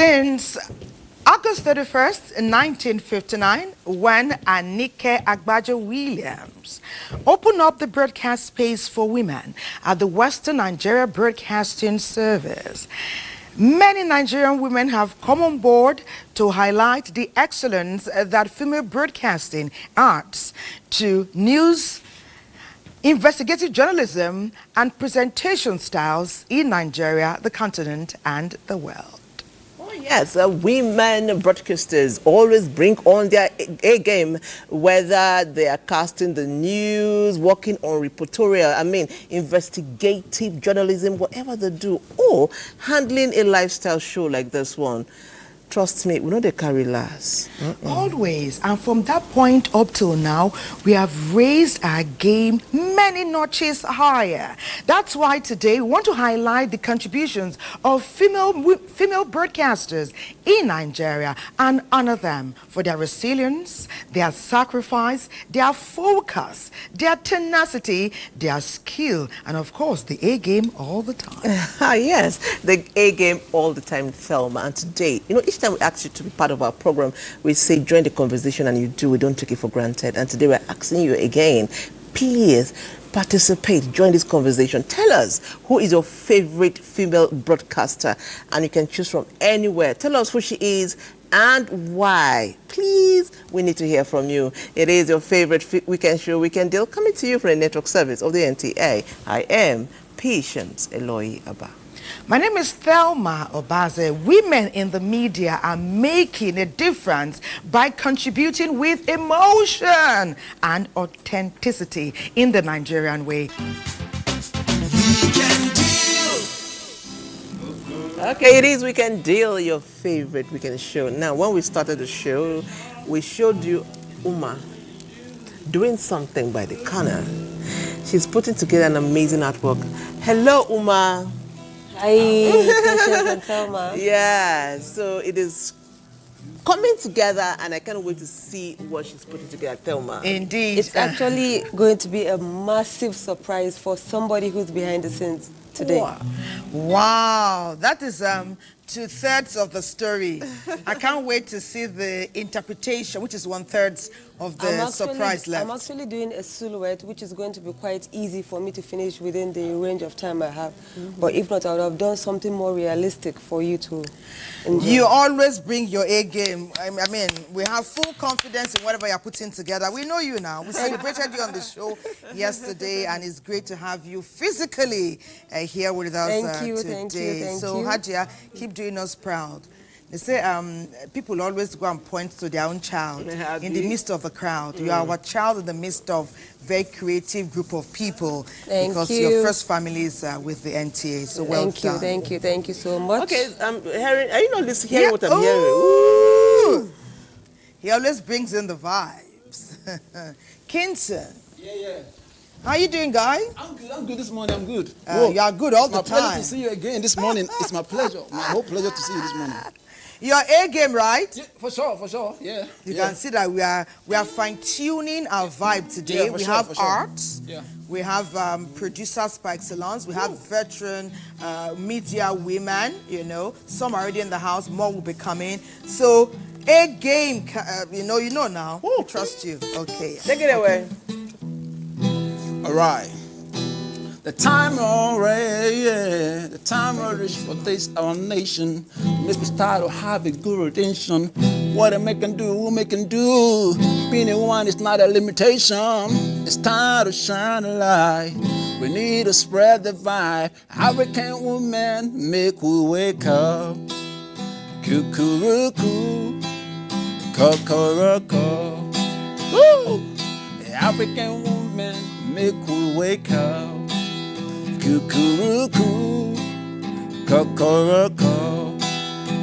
Since August 31st, 1959, when Anike Agbaje Williams opened up the broadcast space for women at the Western Nigeria Broadcasting Service, many Nigerian women have come on board to highlight the excellence that female broadcasting adds to news, investigative journalism, and presentation styles in Nigeria, the continent, and the world. Oh yes, women broadcasters always bring on their A game, whether they are casting the news, working on reportorial, investigative journalism, whatever they do, or handling a lifestyle show like this one. Trust me, we know they carry last. Always. And from that point up till now, we have raised our game many notches higher. That's why today we want to highlight the contributions of female broadcasters in Nigeria and honor them for their resilience, their sacrifice, their focus, their tenacity, their skill, and of course the A game all the time. Yes, the A game all the time, Thelma. And today, each time we ask you to be part of our program, we say join the conversation, and you do. We don't take it for granted. And today we're asking you again, please participate, join this conversation. Tell us, who is your favorite female broadcaster? And you can choose from anywhere. Tell us who she is and why. Please, we need to hear from you. It is your favorite weekend show, Weekend Deal, coming to you from the network service of the NTA. I am Patience Eloy Abba. My name is Thelma Obaze. Women in the media are making a difference by contributing with emotion and authenticity in the Nigerian way. Weekend Deal. Okay, it is Weekend Deal, your favorite weekend show. Now, when we started the show, we showed you Uma doing something by the corner. She's putting together an amazing artwork. Hello, Uma. Hi, Patience and Thelma. Yeah, so it is coming together, and I can't wait to see what she's putting together, Thelma. Indeed. It's actually going to be a massive surprise for somebody who's behind the scenes today. Wow, that is 2/3 of the story. I can't wait to see the interpretation, which is 1/3 of the surprise left. I'm actually doing a silhouette, which is going to be quite easy for me to finish within the range of time I have. But if not, I would have done something more realistic for you to enjoy. You always bring your A game. We have full confidence in whatever you're putting together. We know you now. We celebrated you on the show yesterday, and it's great to have you physically here with us today. Thank you. So, Hajia, keep doing us proud. They say people always go and point to their own child in the midst of the crowd. You are our child in the midst of very creative group of people. Because your first family is with the NTA. So well done. Thank you so much. Okay, hearing, are you not hearing what I'm hearing? Ooh. He always brings in the vibes. Kinson. Yeah. How you doing, guy? I'm good this morning, I'm good. You are good all the It's my pleasure time. to see you again this morning. It's my pleasure, my whole pleasure to see you this morning. Your A game, right? Yeah, for sure, yeah. You can see that we are fine-tuning our vibe today. Yeah, we sure, have for sure. arts. Yeah. We have producers by excellence. We have veteran media women, Some are already in the house. More will be coming. So, A game, you know now. We trust you. Okay. Take it away. All right. The time already, the time already for this our nation. Makes me start to have a good attention. What a man can do, woman can do. Being a woman is not a limitation. It's time to shine a light. We need to spread the vibe. African woman, make we wake up. Cuckoo, kokoroko. Woo! African woman, make we wake up. Cuckoo, kokoroko.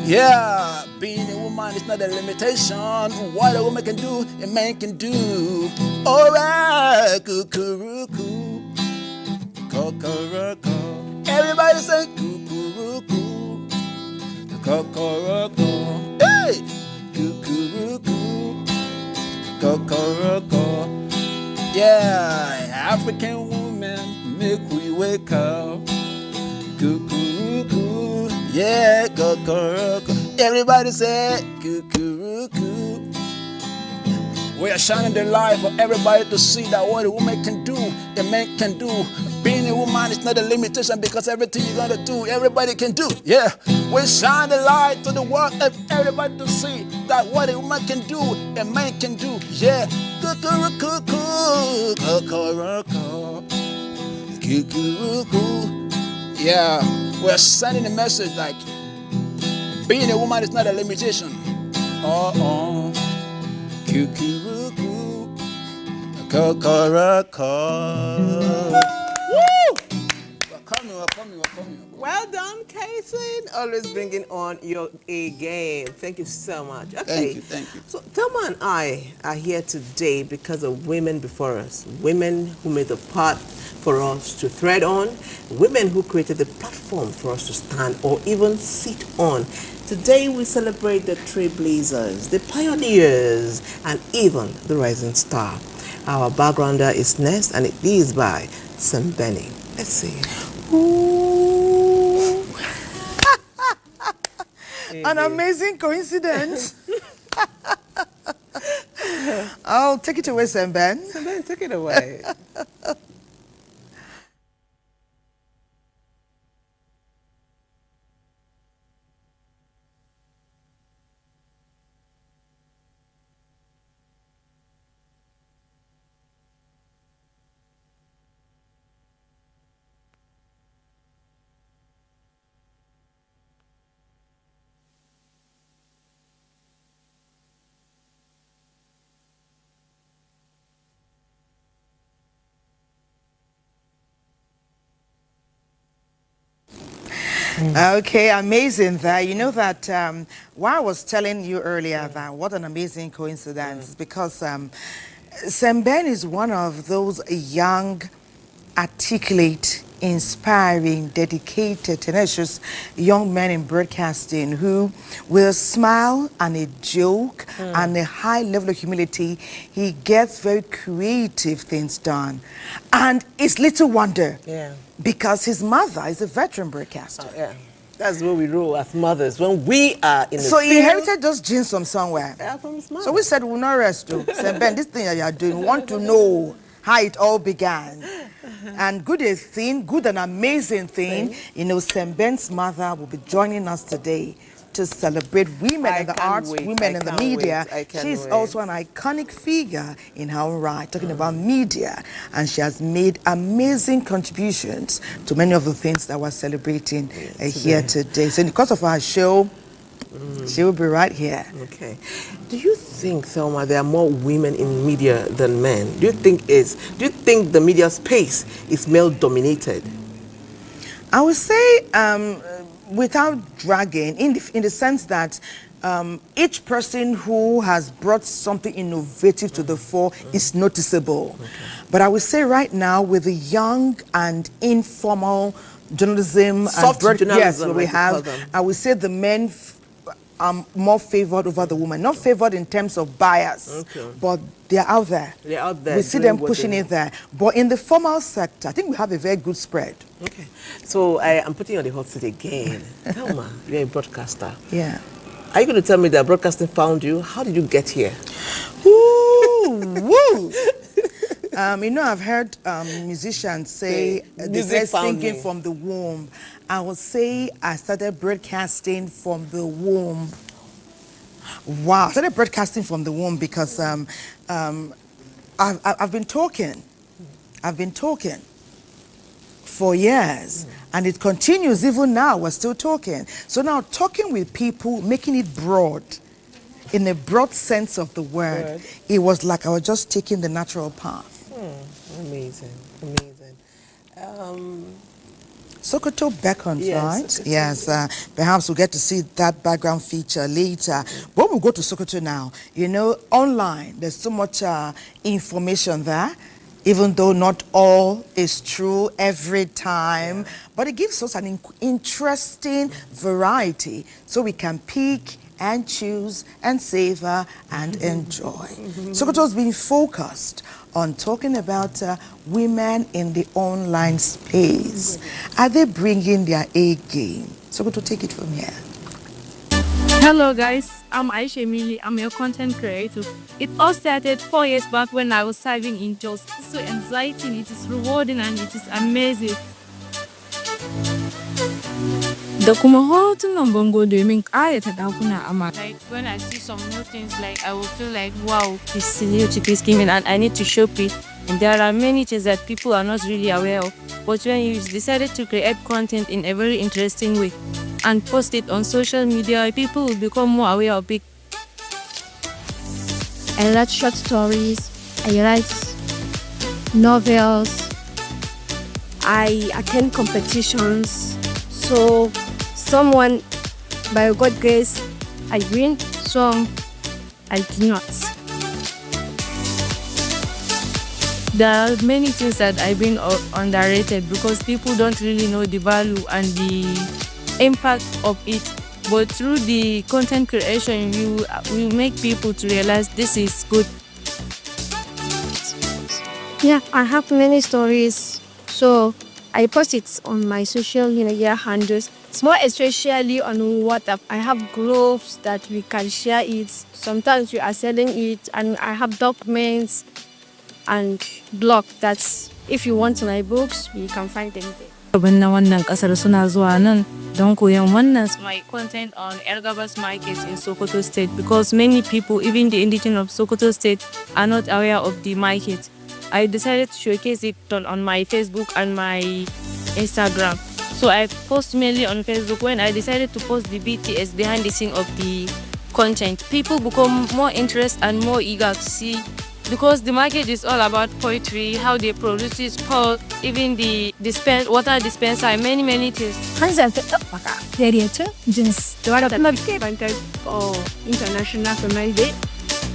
Yeah, being a woman is not a limitation. What a woman can do, a man can do. Alright, cuckoo, kokoroko. Everybody say cuckoo, kokoroko. Hey, cuckoo, kokoroko. Yeah, African woman, make we wake up. Cuckoo, yeah, kokoroko. Everybody say, cuckoo. We are shining the light for everybody to see that what a woman can do, a man can do. Being a woman is not a limitation because everything you're gonna do, everybody can do. Yeah, we shine the light to the world of everybody to see that what a woman can do, a man can do. Yeah, yeah, we're sending a message like being a woman is not a limitation. We're coming. Well done, Casey. Always bringing on your A game. Thank you so much. Okay. Thank you. So Thelma and I are here today because of women before us. Women who made the path for us to tread on. Women who created the platform for us to stand or even sit on. Today we celebrate the trailblazers, the pioneers, and even the rising star. Our backgrounder is Nest, and it is by Sembeni. Let's see. Ooh. An amazing coincidence. Oh, take it away, Semben. Semben, take it away. Okay, amazing that. You know that why I was telling you earlier that what an amazing coincidence, because Semben is one of those young, articulate, inspiring, dedicated, tenacious young men in broadcasting who, with a smile and a joke and a high level of humility, he gets very creative things done. And it's little wonder. Yeah. Because his mother is a veteran broadcaster. Yeah. That's where we roll as mothers. When we are in the So he field, inherited those genes from somewhere. yeah, from his mother. So we said we'll not rest. Said, Ben, this thing that you are doing, we want to know how it all began. And good and amazing thing, you know, Semben's mother will be joining us today to celebrate women in the arts, women in the media. She's also an iconic figure in her own right, talking about media. And she has made amazing contributions to many of the things that we're celebrating here today. So in the course of our show, she will be right here. Okay. Do you think, Thelma, there are more women in media than men? Do you think the media space is male dominated? I would say, without dragging, in the sense that each person who has brought something innovative to the fore is noticeable. Okay. But I would say right now, with the young and informal journalism, soft and journalism, yes, we have, I would say the men are more favored over the women. Not favored in terms of bias, but they're out there. They're out there. We see them pushing it there. But in the formal sector, I think we have a very good spread. Okay. So I'm putting you on the hot seat again. Thelma, you're a broadcaster. Yeah. Are you going to tell me that broadcasting found you? How did you get here? Woo! You know, I've heard musicians say they're singing from the womb. I would say I started broadcasting from the womb. Wow. I started broadcasting from the womb because I've been talking. I've been talking for years. And it continues even now. We're still talking. So now talking with people, making it broad, in a broad sense of the word, it was like I was just taking the natural path. Amazing. Sokoto beckons, right? Sokoto. Yes, perhaps we'll get to see that background feature later. But we'll go to Sokoto now. You know, online, there's so much information there, even though not all is true every time. But it gives us an interesting variety so we can pick and choose and savor and enjoy. Sokoto's been focused on talking about women in the online space. Are they bringing their A game? Sokoto, take it from here. Hello guys, I'm Aisha Emily. I'm a content creator. It all started 4 years back when I was serving in Jos. It's so exciting, it is rewarding and it is amazing. Da kuma hotunan bango domin ƙayata ɗakuna amma. Like when I see some new things, like I will feel like wow, this new to this gaming and I need to show it. And there are many things that people are not really aware of. But when you decided to create content in a very interesting way and post it on social media, people will become more aware of it. I write short stories, I write novels, I attend competitions. So someone, by God's grace, I win, some I do not. There are many things that I've been underrated because people don't really know the value and the impact of it. But through the content creation, you will make people to realize this is good. Yeah, I have many stories. So I post it on my social media handles. It's more especially on WhatsApp. I have groups that we can share it. Sometimes we are selling it, and I have documents and blog. That's if you want my books, you can find them there. Na wannan kasar suna zuwa nan don koyon wannan my content on Ergabas market in Sokoto State because many people, even the indigenous of Sokoto State, are not aware of the market. I decided to showcase it on my Facebook and my Instagram. So I post mainly on Facebook. When I decided to post the BTS behind the scene of the content, people become more interested and more eager to see because the market is all about poetry, how they produce it, even the water dispenser, many things. International Female Day.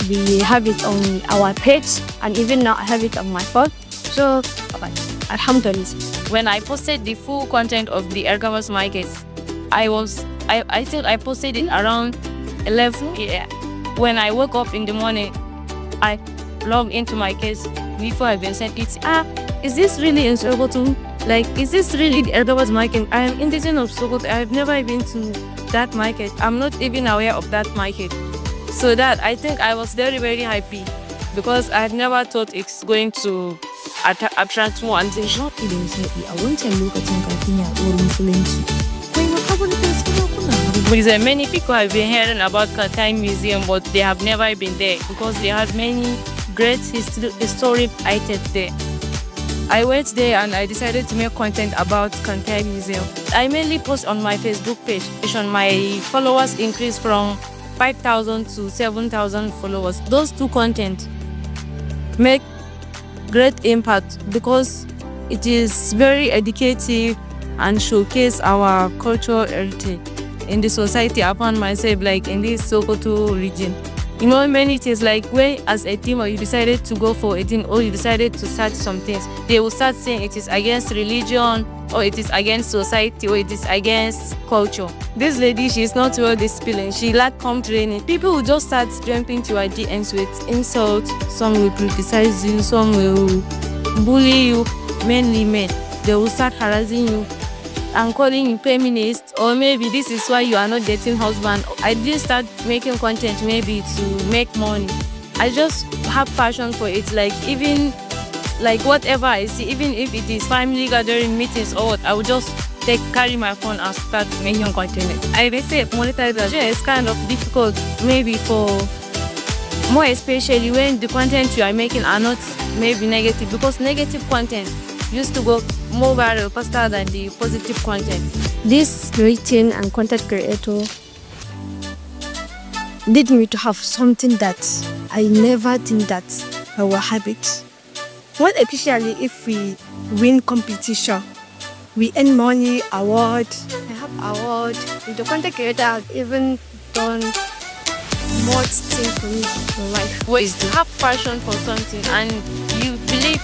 We have it on our page and even now I have it on my phone. So, alhamdulillah. When I posted the full content of the Ergamas markets, I think I posted it around 11 a.m. When I woke up in the morning, I logged into my case before I even sent it. Is this really in Sokoto? Like, is this really the Ergamas market? I am indigenous of Sokoto. I have never been to that market. I'm not even aware of that market. So that I think I was very, very happy because I had never thought it's going to attract more attention. Because many people have been hearing about Katai Museum, but they have never been there because they had many great historic items there. I went there and I decided to make content about Katai Museum. I mainly post on my Facebook page, and my followers increased from 5,000 to 7,000 followers. Those two content make great impact because it is very educative and showcase our cultural heritage in the society. I found myself like in this Sokoto region. You know, many things like when as a team or you decided to go for a thing or you decided to start some things, they will start saying it is against religion or it is against society or it is against culture. This lady, she is not well disciplined. She lack home training. People will just start jumping to her DMs with insults. Some will criticize you, some will bully you, mainly men. They will start harassing you and calling you feminist, or maybe this is why you are not dating husband. I didn't start making content maybe to make money. I just have passion for it. Like even like whatever I see, even if it is family gathering meetings or what, I will just carry my phone and start making content. I may say monetization is kind of difficult maybe for more especially when the content you are making are not maybe negative, because negative content used to go more viral faster than the positive content. This writing and content creator led me to have something that I never think that I will have it. What especially if we win competition, we earn money, award. I have award. The content creator have even done more things for me in life. What is to have passion for something and you believe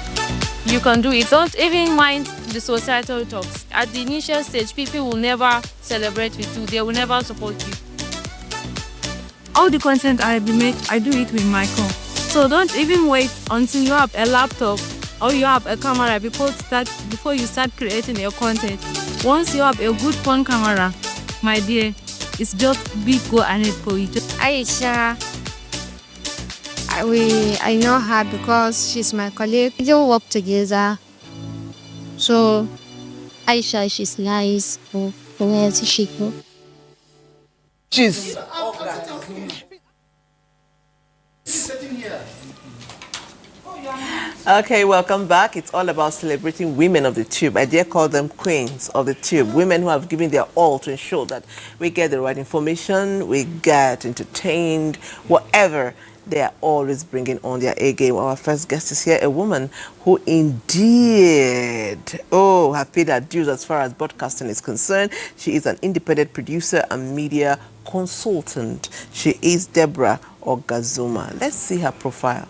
you can do it. Don't even mind the societal talks. At the initial stage, people will never celebrate with you. They will never support you. All the content I make, I do it with my phone. So don't even wait until you have a laptop or you have a camera before you start creating your content. Once you have a good phone camera, my dear, It's just big go ahead for you. Aisha, I know her because she's my colleague. We don't work together. So Aisha, she's nice. Where is she go? She's Okay, welcome back. It's all about celebrating women of the tube. I dare call them queens of the tube. Women who have given their all to ensure that we get the right information, we get entertained, whatever. They are always bringing on their A game. Our first guest is here, a woman who indeed, have paid her dues as far as broadcasting is concerned. She is an independent producer and media consultant. She is Deborah Ogazuma. Let's see her profile.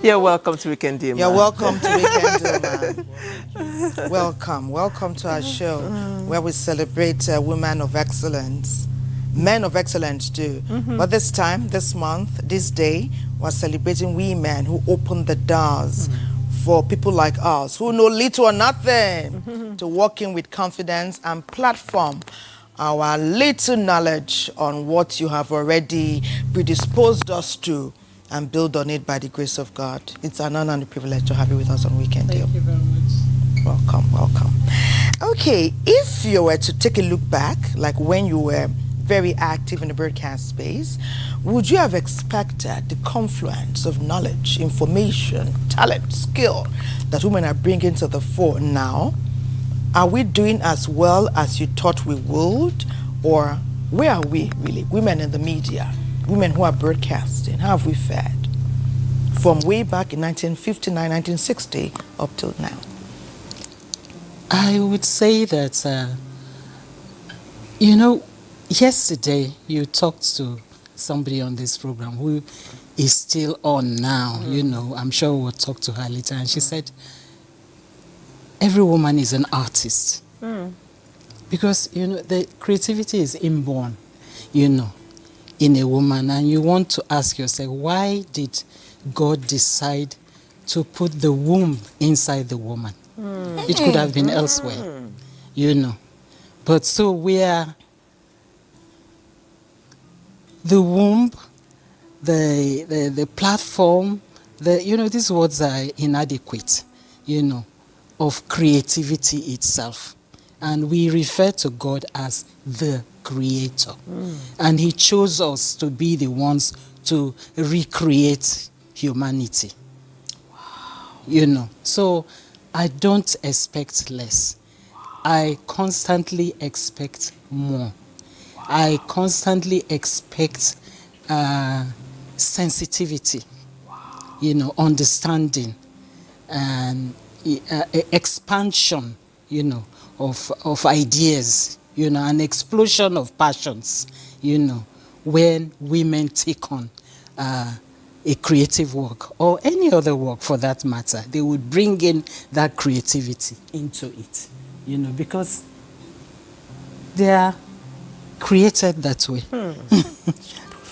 You're welcome to Weekend Dear Man. You're welcome to Weekend Dear Man. Welcome to our show where we celebrate women of excellence, men of excellence too. But this time, this month, this day, we're celebrating women who open the doors for people like us who know little or nothing to walk in with confidence and platform our little knowledge on what you have already predisposed us to and build on it by the grace of God. It's an honor and a privilege to have you with us on Weekend Deal. Thank you very much. Welcome. Okay, if you were to take a look back, like when you were very active in the broadcast space, would you have expected the confluence of knowledge, information, talent, skill that women are bringing to the fore now? Are we doing as well as you thought we would? Or where are we really, women in the media? Women who are broadcasting, how have we fared from way back in 1959, 1960 up till now? I would say that, yesterday you talked to somebody on this program who is still on now, I'm sure we'll talk to her later, and she said, every woman is an artist. Because, the creativity is inborn, in a woman, and you want to ask yourself, why did God decide to put the womb inside the woman? It could have been elsewhere, But so we are the womb, the platform, these words are inadequate, of creativity itself. And we refer to God as the creator. And he chose us to be the ones to recreate humanity. Wow. So I don't expect less. I constantly expect more. I constantly expect sensitivity, understanding, and expansion, of ideas, an explosion of passions, when women take on a creative work or any other work for that matter. They would bring in that creativity into it, because they are created that way.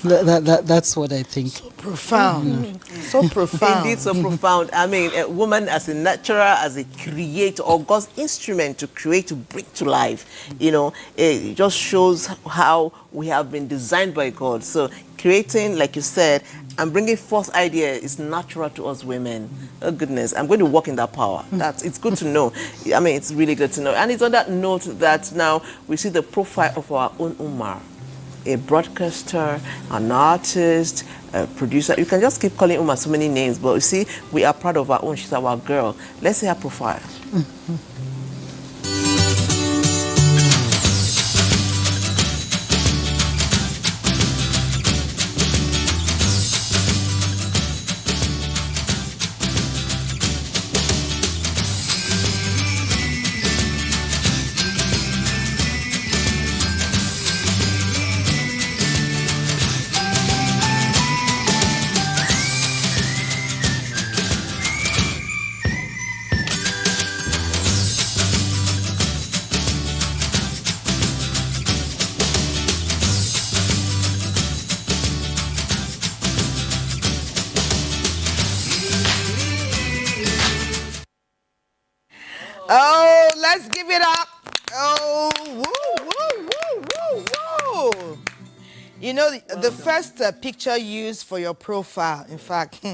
That's what I think. So profound. So profound. Indeed, so profound. I mean, a woman as a nurturer, as a creator, or God's instrument to create, to bring to life. It just shows how we have been designed by God. So creating, like you said, and bringing forth ideas is natural to us women. Oh goodness, I'm going to walk in that power. It's good to know. I mean, it's really good to know. And it's on that note that now we see the profile of our own Umar. A broadcaster, an artist, a producer. You can just keep calling Uma so many names, but you see, we are proud of our own. She's our girl. Let's see her profile. let's give it up. Oh, woo, woo, woo, woo, woo. You know, the first picture used for your profile, in fact,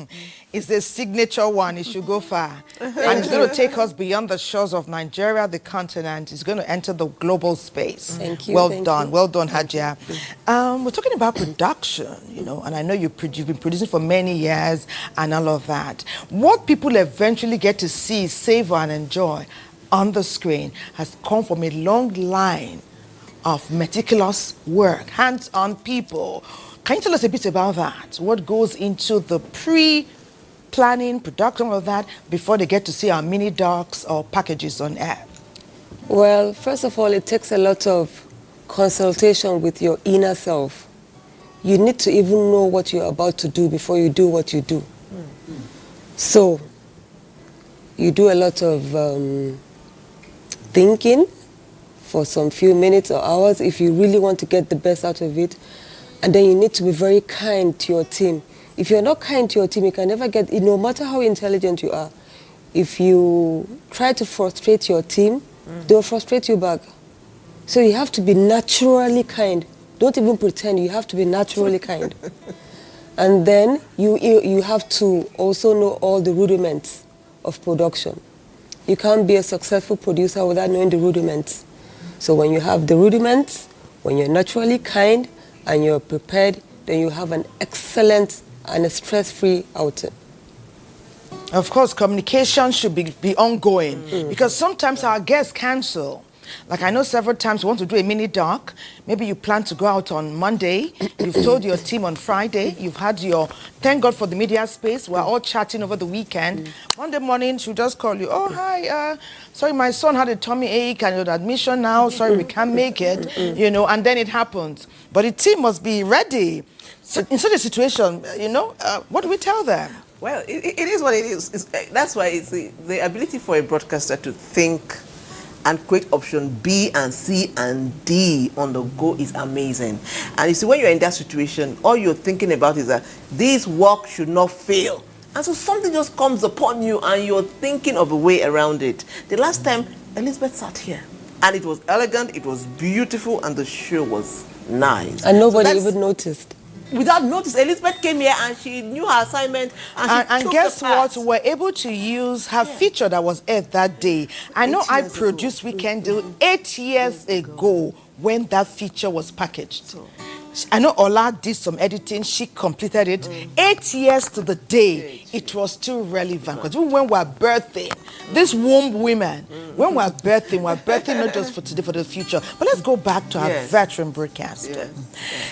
is the signature one. It should go far. And it's going to take us beyond the shores of Nigeria, the continent. It's going to enter the global space. Thank you. Well done. Well done, Hajia. We're talking about production, you know, and I know you've been producing for many years and all of that. What people eventually get to see, savor, and enjoy on the screen has come from a long line of meticulous work, hands-on people. Can you tell us a bit about that? What goes into the pre-planning, production of that before they get to see our mini docs or packages on air? Well, first of all, it takes a lot of consultation with your inner self. You need to even know what you're about to do before you do what you do. So, you do a lot of thinking for some few minutes or hours if you really want to get the best out of it. And then you need to be very kind to your team. If you're not kind to your team, you can never get, no matter how intelligent you are, if you try to frustrate your team, they'll frustrate you back. So you have to be naturally kind. Don't even pretend, you have to be naturally kind. And then you have to also know all the rudiments of production. You can't be a successful producer without knowing the rudiments. So when you have the rudiments, when you're naturally kind and you're prepared, then you have an excellent and a stress-free outing. Of course, communication should be ongoing because sometimes our guests cancel. Like I know several times you want to do a mini doc. Maybe you plan to go out on Monday. You've told your team on Friday. You've had your, thank God for the media space. We're all chatting over the weekend. Monday morning, she'll just call you. Oh, hi. Sorry, my son had a tummy ache and your admission now. Sorry, we can't make it. You know, and then it happens. But the team must be ready. So in such a situation, you know, what do we tell them? Well, it is what it is. That's why it's the ability for a broadcaster to think and create option B and C and D on the go is amazing. And you see, when you're in that situation, all you're thinking about is that this work should not fail. And so something just comes upon you and you're thinking of a way around it. The last time, Elizabeth sat here and it was elegant, it was beautiful, and the show was nice. And nobody even noticed. Without notice, Elizabeth came here and she knew her assignment. And guess what? We're able to use her feature that was aired that day. I know I produced Weekend Deal 8 years ago when that feature was packaged. I know Ola did some editing. She completed it. 8 years to the day, it was still relevant. Because even when we're birthing, these womb women, when we're birthing not just for today, for the future. But let's go back to our veteran broadcaster.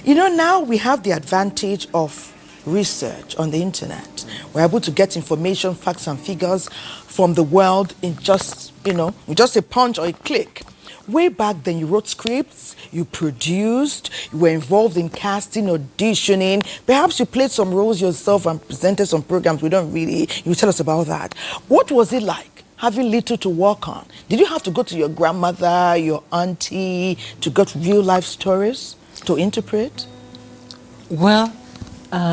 You know, now we have the advantage of research on the internet. We're able to get information, facts and figures from the world in just, you know, with just a punch or a click. Way back then, you wrote scripts, you produced, you were involved in casting, auditioning. Perhaps you played some roles yourself and presented some programs. We don't really, you tell us about that. What was it like having little to work on? Did you have to go to your grandmother, your auntie to get real life stories to interpret? Well,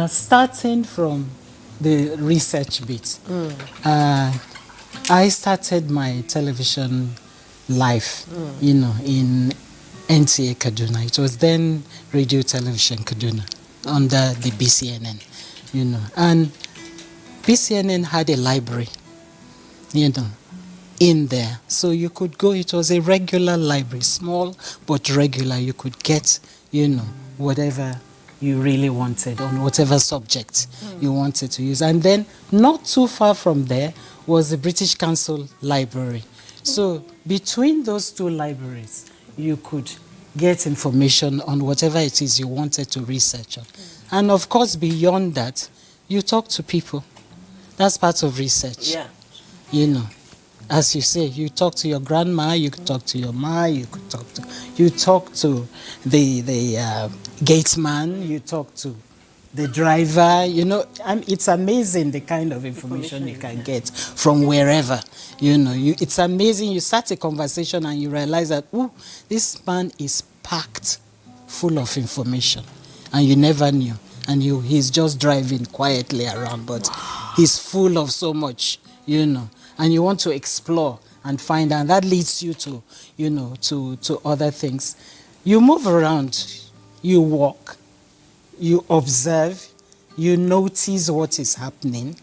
starting from the research bit, I started my television life, you know, in NTA Kaduna. It was then Radio Television Kaduna under the BCNN, you know. And BCNN had a library, you know, in there. So you could go, it was a regular library, small but regular. You could get, you know, whatever you really wanted on whatever subject you wanted to use. And then not too far from there was the British Council Library. So between those two libraries, you could get information on whatever it is you wanted to research on. And of course, beyond that, you talk to people. That's part of research. Yeah. You know, as you say, you talk to your grandma, you could talk to your ma, you talk to the gatesman, you talk to the driver, you know. And it's amazing the kind of information you can get from wherever, you know. It's amazing. You start a conversation and you realize that, oh, this man is packed full of information and you never knew. And he's just driving quietly around, but he's full of so much, you know. And you want to explore and find out. That leads you to, to other things. You move around, you walk, you observe, you notice what is happening,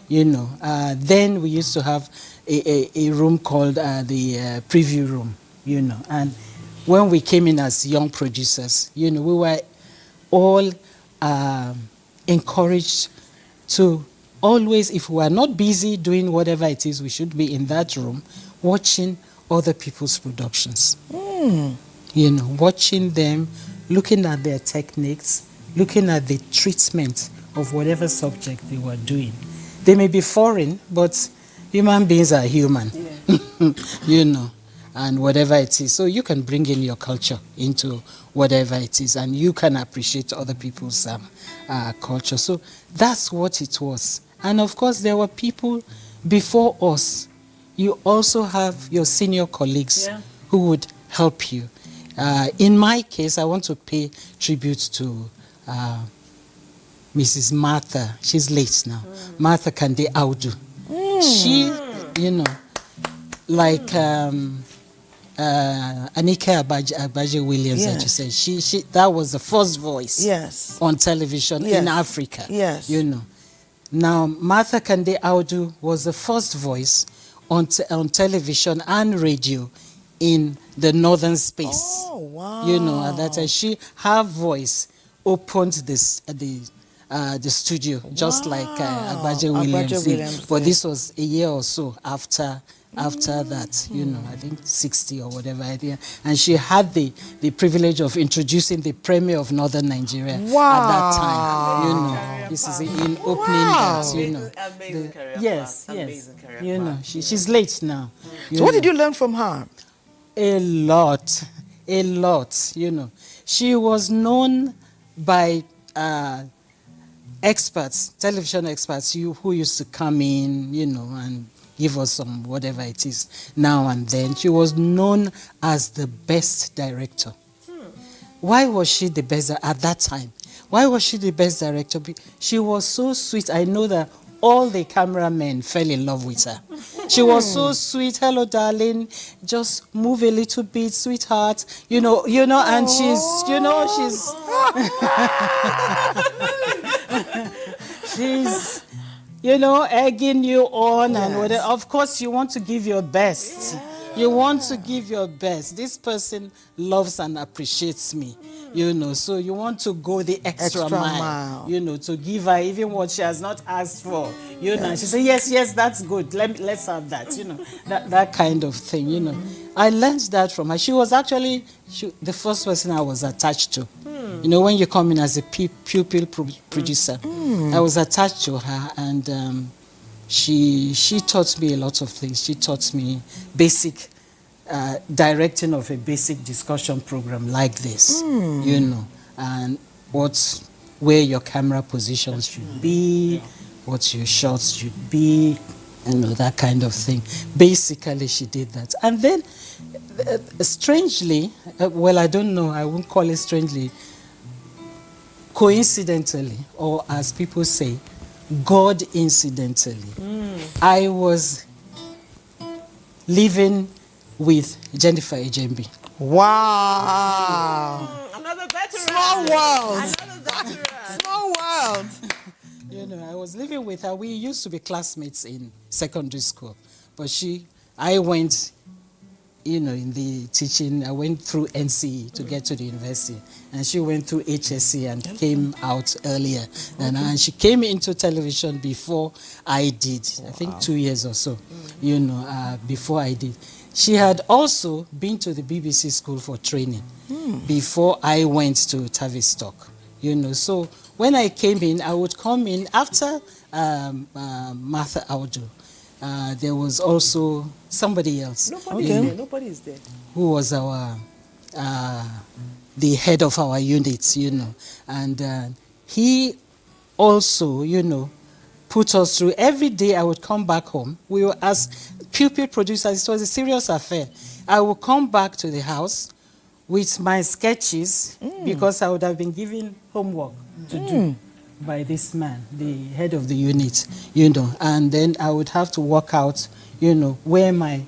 Then we used to have a room called the preview room, And when we came in as young producers, we were all encouraged to always, if we are not busy doing whatever it is, we should be in that room watching other people's productions. Watching them, looking at their techniques, looking at the treatment of whatever subject they were doing. They may be foreign, but human beings are human, and whatever it is. So you can bring in your culture into whatever it is, and you can appreciate other people's culture. So that's what it was. And of course, there were people before us. You also have your senior colleagues who would help you. In my case, I want to pay tribute to Mrs. Martha. She's late now. Martha Kande Audu. She, like Anike Agbaje Williams, that you said, she that was the first voice on television in Africa. Now, Martha Kande Audu was the first voice on television and radio in the northern space. Oh, wow. At that time, her voice opened the studio, just like Agbaje Williams did. But this was a year or so after that, I think 60 or whatever idea. And she had the privilege of introducing the Premier of Northern Nigeria at that time. This is in opening that, Amazing career. Yes. Amazing career. She's late now. So what did you learn from her? A lot. She was known by experts, television experts, who used to come in, and give us some whatever it is now and then. She was known as the best director. Why was she the best at that time? Why was she the best director? She was so sweet. I know that all the cameramen fell in love with her. She was so sweet. Hello, darling. Just move a little bit, sweetheart. And she's egging you on and whatever. Of course, you want to give your best. You want to give your best. This person loves and appreciates me, so you want to go the extra mile, to give her even what she has not asked for, and she says, yes, that's good. Let's have that, that kind of thing, I learned that from her. She was actually the first person I was attached to. When you come in as a pupil producer, I was attached to her, and she taught me a lot of things. She taught me basic directing of a basic discussion program like this, and where your camera positions should be, what your shots should be, that kind of thing. Basically, she did that. And then, strangely, I don't know, I won't call it strangely, coincidentally, or as people say, God incidentally, I was living with Jennifer Ejembi. Wow. Another veteran. Small world. Another veteran. Small world. I was living with her. We used to be classmates in secondary school. But I went, in the teaching, I went through NCE to get to the university. And she went through HSC and came out earlier. And she came into television before I did. I think 2 years or so, before I did. She had also been to the BBC school for training before I went to Tavistock. So when I came in, I would come in after Martha Audu. There was also somebody else. Nobody is there. Who was our the head of our unit, and he also, put us through. Every day I would come back home. We were as pupil producers. It was a serious affair. I would come back to the house with my sketches because I would have been given homework to do by this man, the head of the unit, and then I would have to work out, where my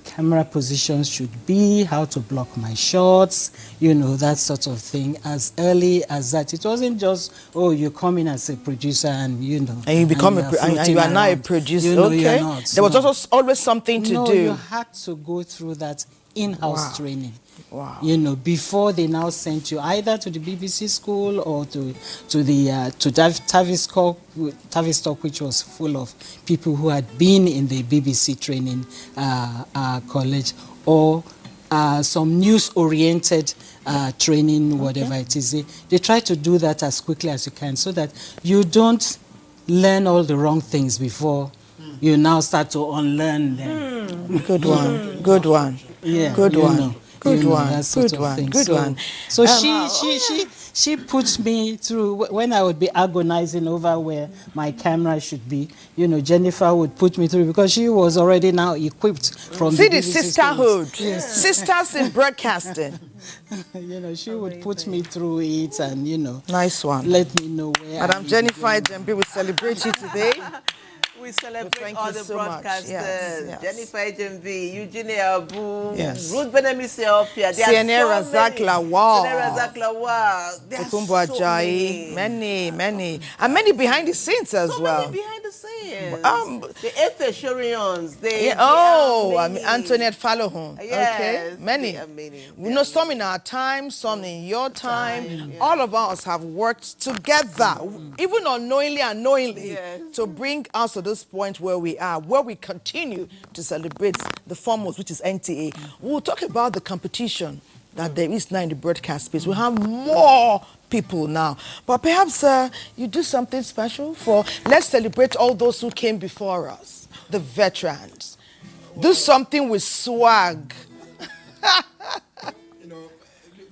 camera positions should be, how to block my shots, you know, that sort of thing. As early as that, it wasn't just, oh, you come in as a producer and, you know, And you become and you are now a around. producer. You know, okay. you're not. There was also always something to do. You had to go through that in-house training. Wow. You know, before they now sent you either to the BBC school or to Tavistock, which was full of people who had been in the BBC training college, or some news-oriented training, whatever it is. They try to do that as quickly as you can so that you don't learn all the wrong things before you now start to unlearn them. Good one. Good one. Yeah. Good one. Know. Good one. That sort Good of one. thing. Good one. So she puts me through when I would be agonizing over where my camera should be. You know, Jennifer would put me through because she was already now equipped from See the the sisterhood. Yes. Sisters in broadcasting. You know, she would put me through it and, you know, Nice one. let me know where. Madam Jennifer Ejembi, we celebrate you today. We celebrate thank all you the so much. broadcasters. Yes. Jennifer Ejembi, Eugene Abu, Yes. Ruth Benemisi Opia. Siene Razak Lawal. Siene Razak Lawal. There are Okumbo so Ajayi. many. Many. And many behind the scenes as So well. many behind the scenes. The Efe Shorions. Antoinette Falohun. Yes, Okay. Many. there are many. We know some in our time, some in your time. All of us have worked together, even unknowingly and knowingly, to bring us to this point where we are, where we continue to celebrate the foremost, which is NTA. We'll talk about the competition that there is now in the broadcast space. We have more people now. But perhaps you do something special for, let's celebrate all those who came before us, the veterans. Do something with swag. You know,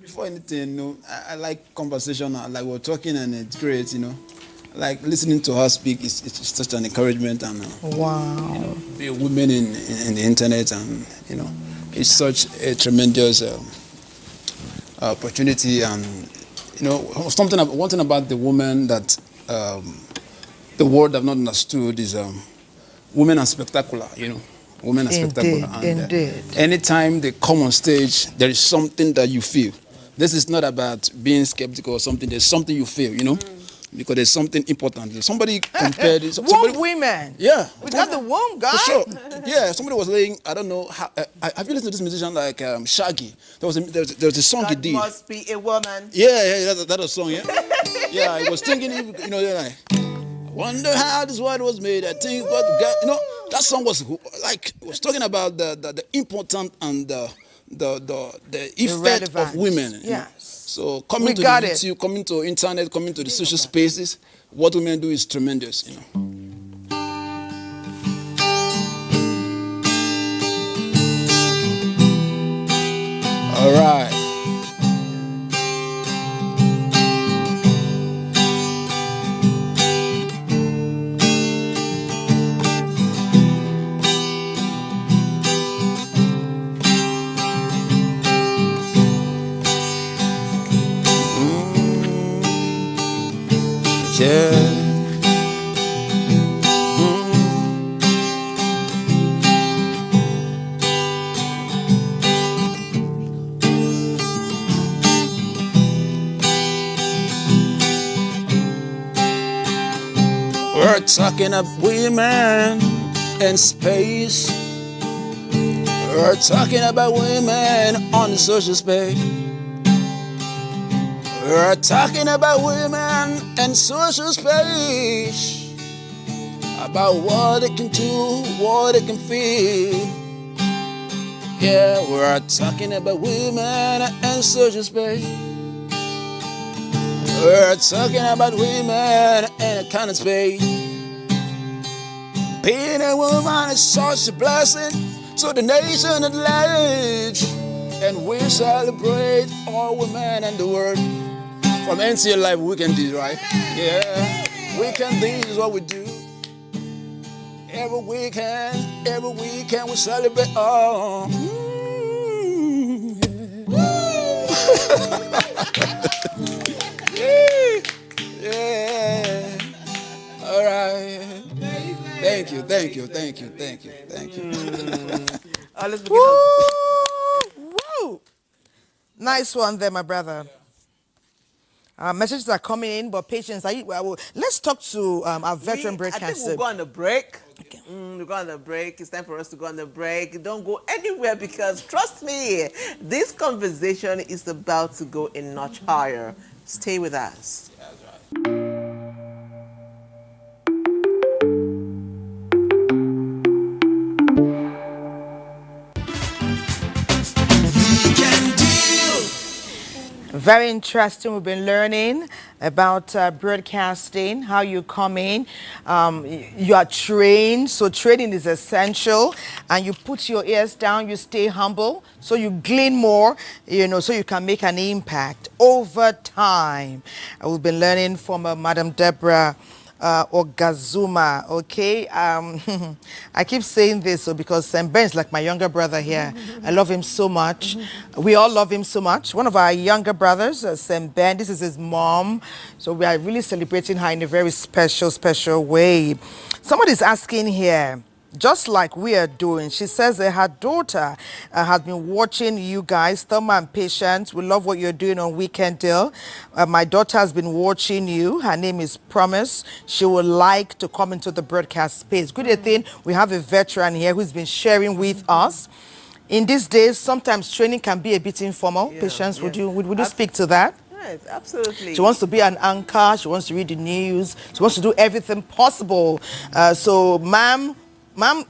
before anything, you know, I like conversation. Like we're talking, and it's great. You know, like listening to her speak is such an encouragement, and Wow. you know, the women in the internet, and you know, it's such a tremendous opportunity. And you know, one thing about the woman that the world have not understood is women are spectacular. You know. Women are spectacular. And, Indeed. Anytime they come on stage, there is something that you feel. This is not about being skeptical or something. There's something you feel, you know, because there's something important. Somebody compared it. Womb women. Yeah. We got the womb, guys. For sure. Yeah, somebody was laying, I don't know, how, have you listened to this musician like Shaggy? There was a song he God did. must be a woman. Yeah, that was a song, yeah? Yeah, I was thinking, you know, like, I wonder how this world was made. I think what God, you know, that song was like, it was talking about the important and the effect of women. You know? Yes. So coming to the YouTube, coming to internet, coming to the social spaces, what women do is tremendous, you know. All right. Yeah. We're talking of women in space. We're talking about women on the social space. We're talking about women in social space, about what they can do, what they can feel. Yeah, we're talking about women in social space. We're talking about women in a kind of space. Being a woman is such a blessing to the nation at large, and we celebrate all women in the world. From NTA Live Weekend Days, right? Yeah. Weekend Days is what we do. Every weekend we celebrate. Oh. Yeah. All right. Thank you. Let's begin on. Woo! Nice one there, my brother. Messages are coming in, but patience. Let's talk to our veteran I broadcaster. think we'll go on the break. Okay. We'll go on the break. It's time for us to go on the break. Don't go anywhere because, trust me, this conversation is about to go a notch higher. Stay with us. That's right. Very interesting. We've been learning about broadcasting, how you come in. You are trained, so training is essential. And you put your ears down, you stay humble, so you glean more, so you can make an impact over time. We've been learning from Madam Deborah Ogazuma, okay? I keep saying this because Ben is like my younger brother here. I love him so much. We all love him so much. One of our younger brothers, Ben, this is his mom. So we are really celebrating her in a very special, special way. Somebody's asking here, just like we are doing, she says that her daughter has been watching you guys, Thelma and Patience. We love what you're doing on Weekend Deal. My daughter has been watching you. Her name is Promise. She would like to come into the broadcast space. Good thing we have a veteran here who's been sharing with us. In these days, sometimes training can be a bit informal. Yeah, Patience, yeah. would you speak to that? Right, absolutely. She wants to be an anchor. She wants to read the news. She wants to do everything possible. So, ma'am,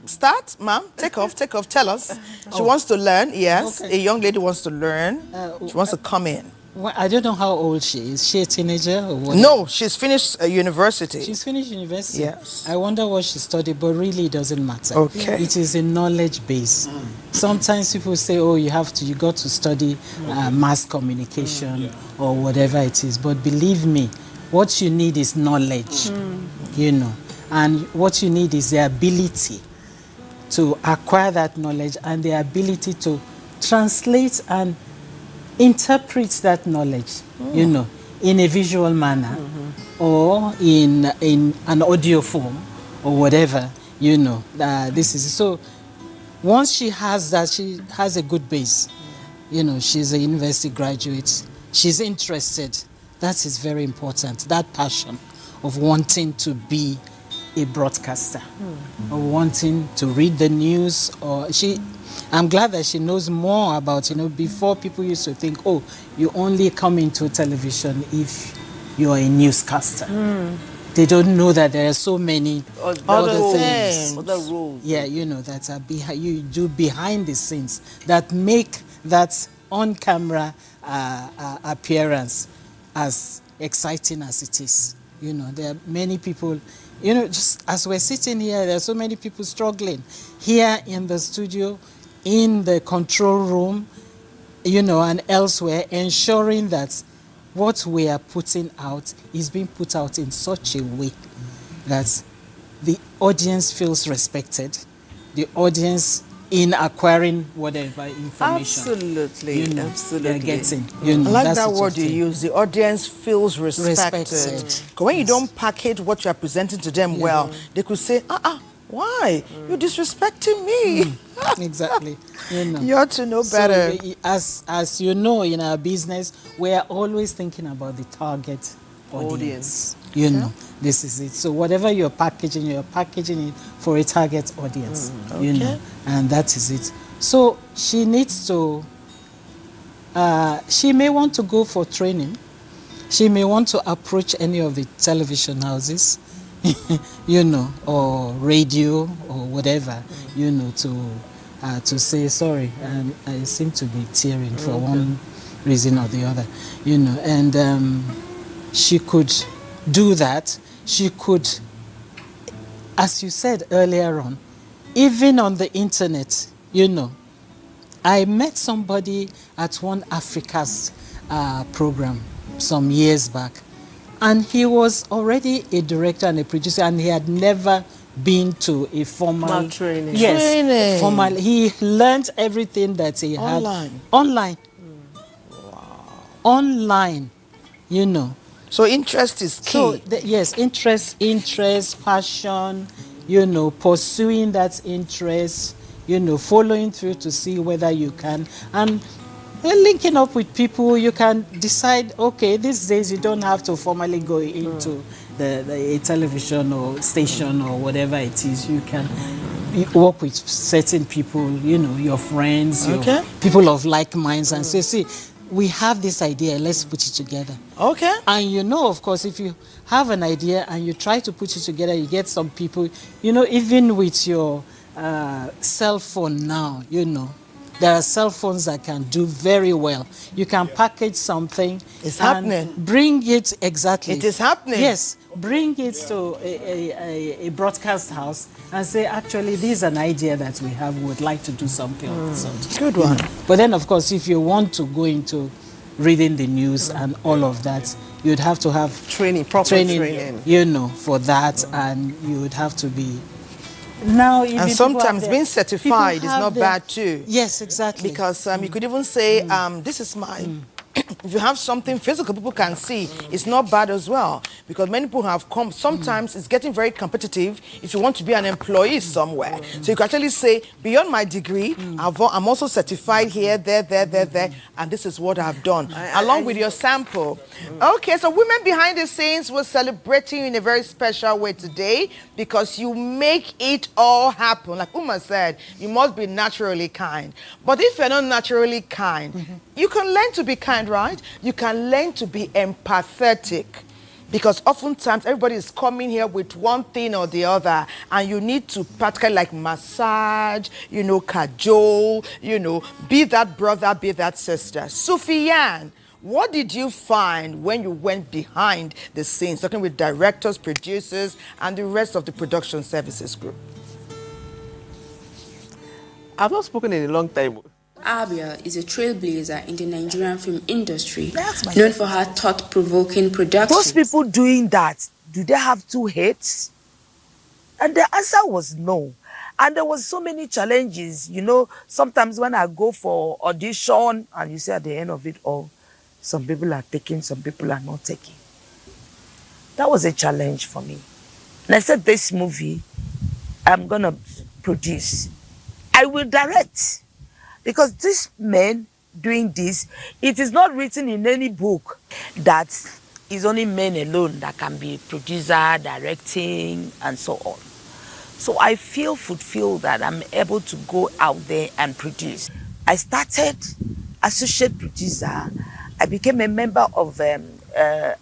start. Ma'am, take off. Tell us. She wants to learn, yes. Okay. A young lady wants to learn. She wants to come in. Well, I don't know how old she is. Is she a teenager or what? No, she's finished university. She's finished university. Yes. I wonder what she studied, but really it doesn't matter. Okay. It is a knowledge base. Sometimes people say, oh, you got to study mass communication or whatever it is. But believe me, what you need is knowledge, and what you need is the ability to acquire that knowledge and the ability to translate and interpret that knowledge, in a visual manner or in an audio form or whatever, this is so. Once she has that, she has a good base. She's a university graduate. She's interested. That is very important. That passion of wanting to be a broadcaster, or wanting to read the news, I'm glad that she knows more about, before people used to think, oh, you only come into television if you're a newscaster. They don't know that there are so many other things. Other roles. Yeah, that are you do behind the scenes that make that on-camera appearance as exciting as it is. There are many people, just as we're sitting here, there are so many people struggling here in the studio, in the control room, and elsewhere, ensuring that what we are putting out is being put out in such a way that the audience feels respected, the audience in acquiring whatever information Absolutely. they're getting. I like that's that the word you thing. use. The audience feels respected. 'Cause when you don't package what you are presenting to them well, they could say, why? You're disrespecting me. Exactly. You ought to know better. So, as you know, in our business, we are always thinking about the target audience. This is it. So whatever you're packaging it for a target audience. And that is it. So she needs to. She may want to go for training. She may want to approach any of the television houses, or radio or whatever, to say sorry. And I seem to be tearing for one reason or the other, and she could do that. She could, as you said earlier on, even on the internet, I met somebody at one Africa's program some years back, and he was already a director and a producer, and he had never been to a formal training. Yes, Training. formal. He learned everything that he had online. Online, So interest is key. So yes, interest, passion, pursuing that interest, following through to see whether you can. And linking up with people, you can decide, okay, these days you don't have to formally go into a television or station or whatever it is. You can work with certain people, your friends, your people of like minds, and say, see, we have this idea, let's put it together. Okay. And of course, if you have an idea and you try to put it together, you get some people, even with your cell phone now, there are cell phones that can do very well. You can package something. It's and happening. Bring it, exactly. It is happening. Yes. Bring it to a broadcast house and say, actually, this is an idea that we have. We would like to do something of the sort. Good one. But then, of course, if you want to go into reading the news and all of that, you'd have to have proper training. For that, and you would have to be. Now, and sometimes being certified is not bad too. Yes, exactly. Because you could even say, this is my... If you have something physical people can see, it's not bad as well. Because many people have come, sometimes it's getting very competitive if you want to be an employee somewhere. So you can actually say, beyond my degree, I'm also certified here, there, and this is what I've done, along with your sample. Okay, so Women Behind the Scenes, we're celebrating you in a very special way today because you make it all happen. Like Uma said, you must be naturally kind. But if you're not naturally kind, you can learn to be kind, right? You can learn to be empathetic. Because oftentimes everybody is coming here with one thing or the other, and you need to practically like massage, cajole, be that brother, be that sister. Sufiyan, what did you find when you went behind the scenes, talking with directors, producers, and the rest of the production services group? I've not spoken in a long time. Abia is a trailblazer in the Nigerian film industry, known for her thought-provoking productions. Those people doing that, do they have two heads? And the answer was no. And there was so many challenges. Sometimes when I go for audition, and you see at the end of it all, some people are taking, some people are not taking. That was a challenge for me. And I said, this movie, I'm going to produce. I will direct. Because these men doing this, it is not written in any book that is only men alone that can be producer, directing, and so on. So I feel fulfilled that I'm able to go out there and produce. I started associate producer. I became a member of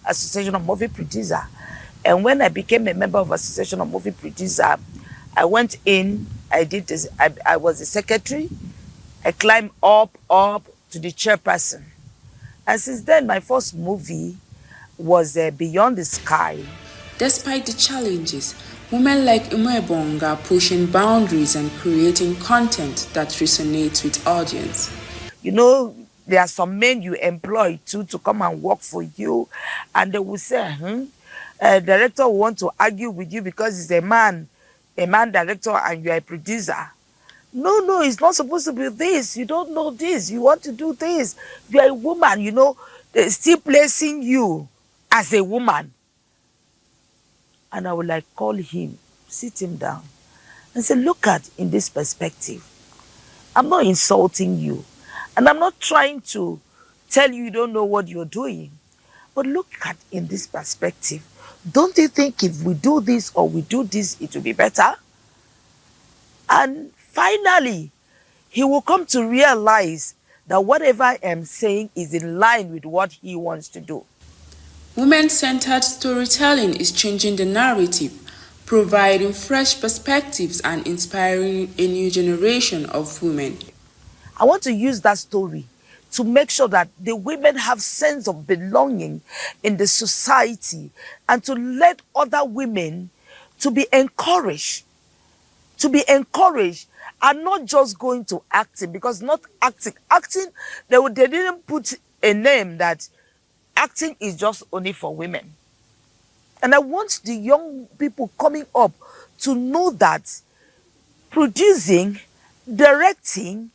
Association of Movie Producer. And when I became a member of Association of Movie Producer, I went in, I did this, I was the secretary. I climbed up to the chairperson. And since then, my first movie was Beyond the Sky. Despite the challenges, women like Umebong are pushing boundaries and creating content that resonates with audience. There are some men you employ to come and work for you, and they will say, director will want to argue with you because he's a man director and you're a producer. No, it's not supposed to be this. You don't know this. You want to do this. You're a woman, they're still placing you as a woman. And I would call him, sit him down, and say, look at in this perspective. I'm not insulting you. And I'm not trying to tell you don't know what you're doing. But look at in this perspective. Don't you think if we do this or we do this, it will be better? And finally, he will come to realize that whatever I am saying is in line with what he wants to do. Women-centered storytelling is changing the narrative, providing fresh perspectives and inspiring a new generation of women. I want to use that story to make sure that the women have sense of belonging in the society and to let other women to be encouraged and not just going to acting, because not acting, they didn't put a name that acting is just only for women. And I want the young people coming up to know that producing, directing,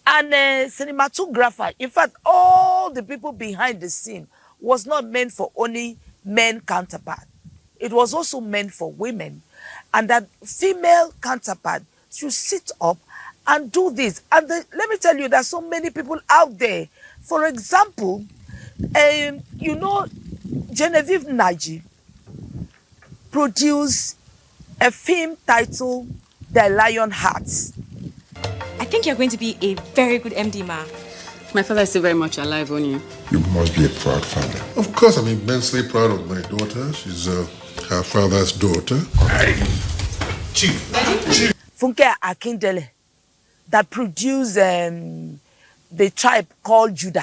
and a cinematographer, in fact, all the people behind the scene was not meant for only men counterpart. It was also meant for women. And that female counterpart should sit up and do this. And let me tell you, there's so many people out there. For example, you know, Genevieve Naji produced a film titled The Lion Heart. I think you're going to be a very good MD, ma. My father is still very much alive on you. You must be a proud father. Of course, I'm immensely proud of my daughter. She's her father's daughter. Hey, Chief. Funke Akindele, that produced the tribe called Judah,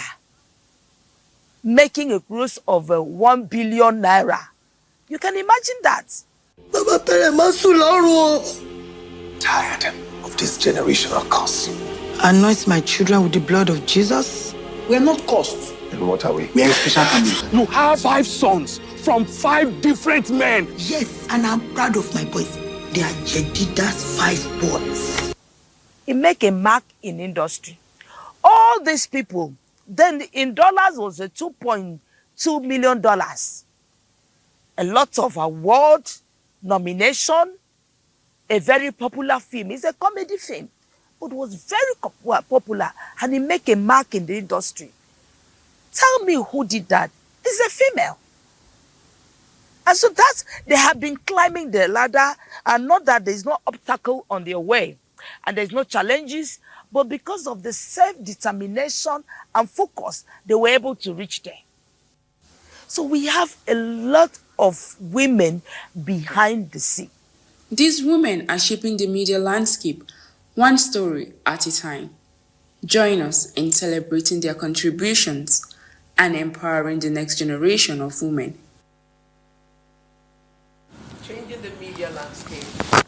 making a gross of 1 billion naira. You can imagine that. Tired of this generational curse. Anoint my children with the blood of Jesus. We are not cursed. And what are we? We are a special family. You have 5 sons from 5 different men. Yes, and I'm proud of my boys. They are Jedida's 5 boys. He make a mark in industry. All these people, then in dollars was a $2.2 million. A lot of award, nomination, a very popular film. It's a comedy film. It was very popular, and he make a mark in the industry. Tell me who did that. It's a female. And so they have been climbing the ladder, and not that there's no obstacle on their way, and there's no challenges, but because of the self-determination and focus, they were able to reach there. So we have a lot of women behind the scene. These women are shaping the media landscape, one story at a time. Join us in celebrating their contributions and empowering the next generation of women. Changing the media landscape,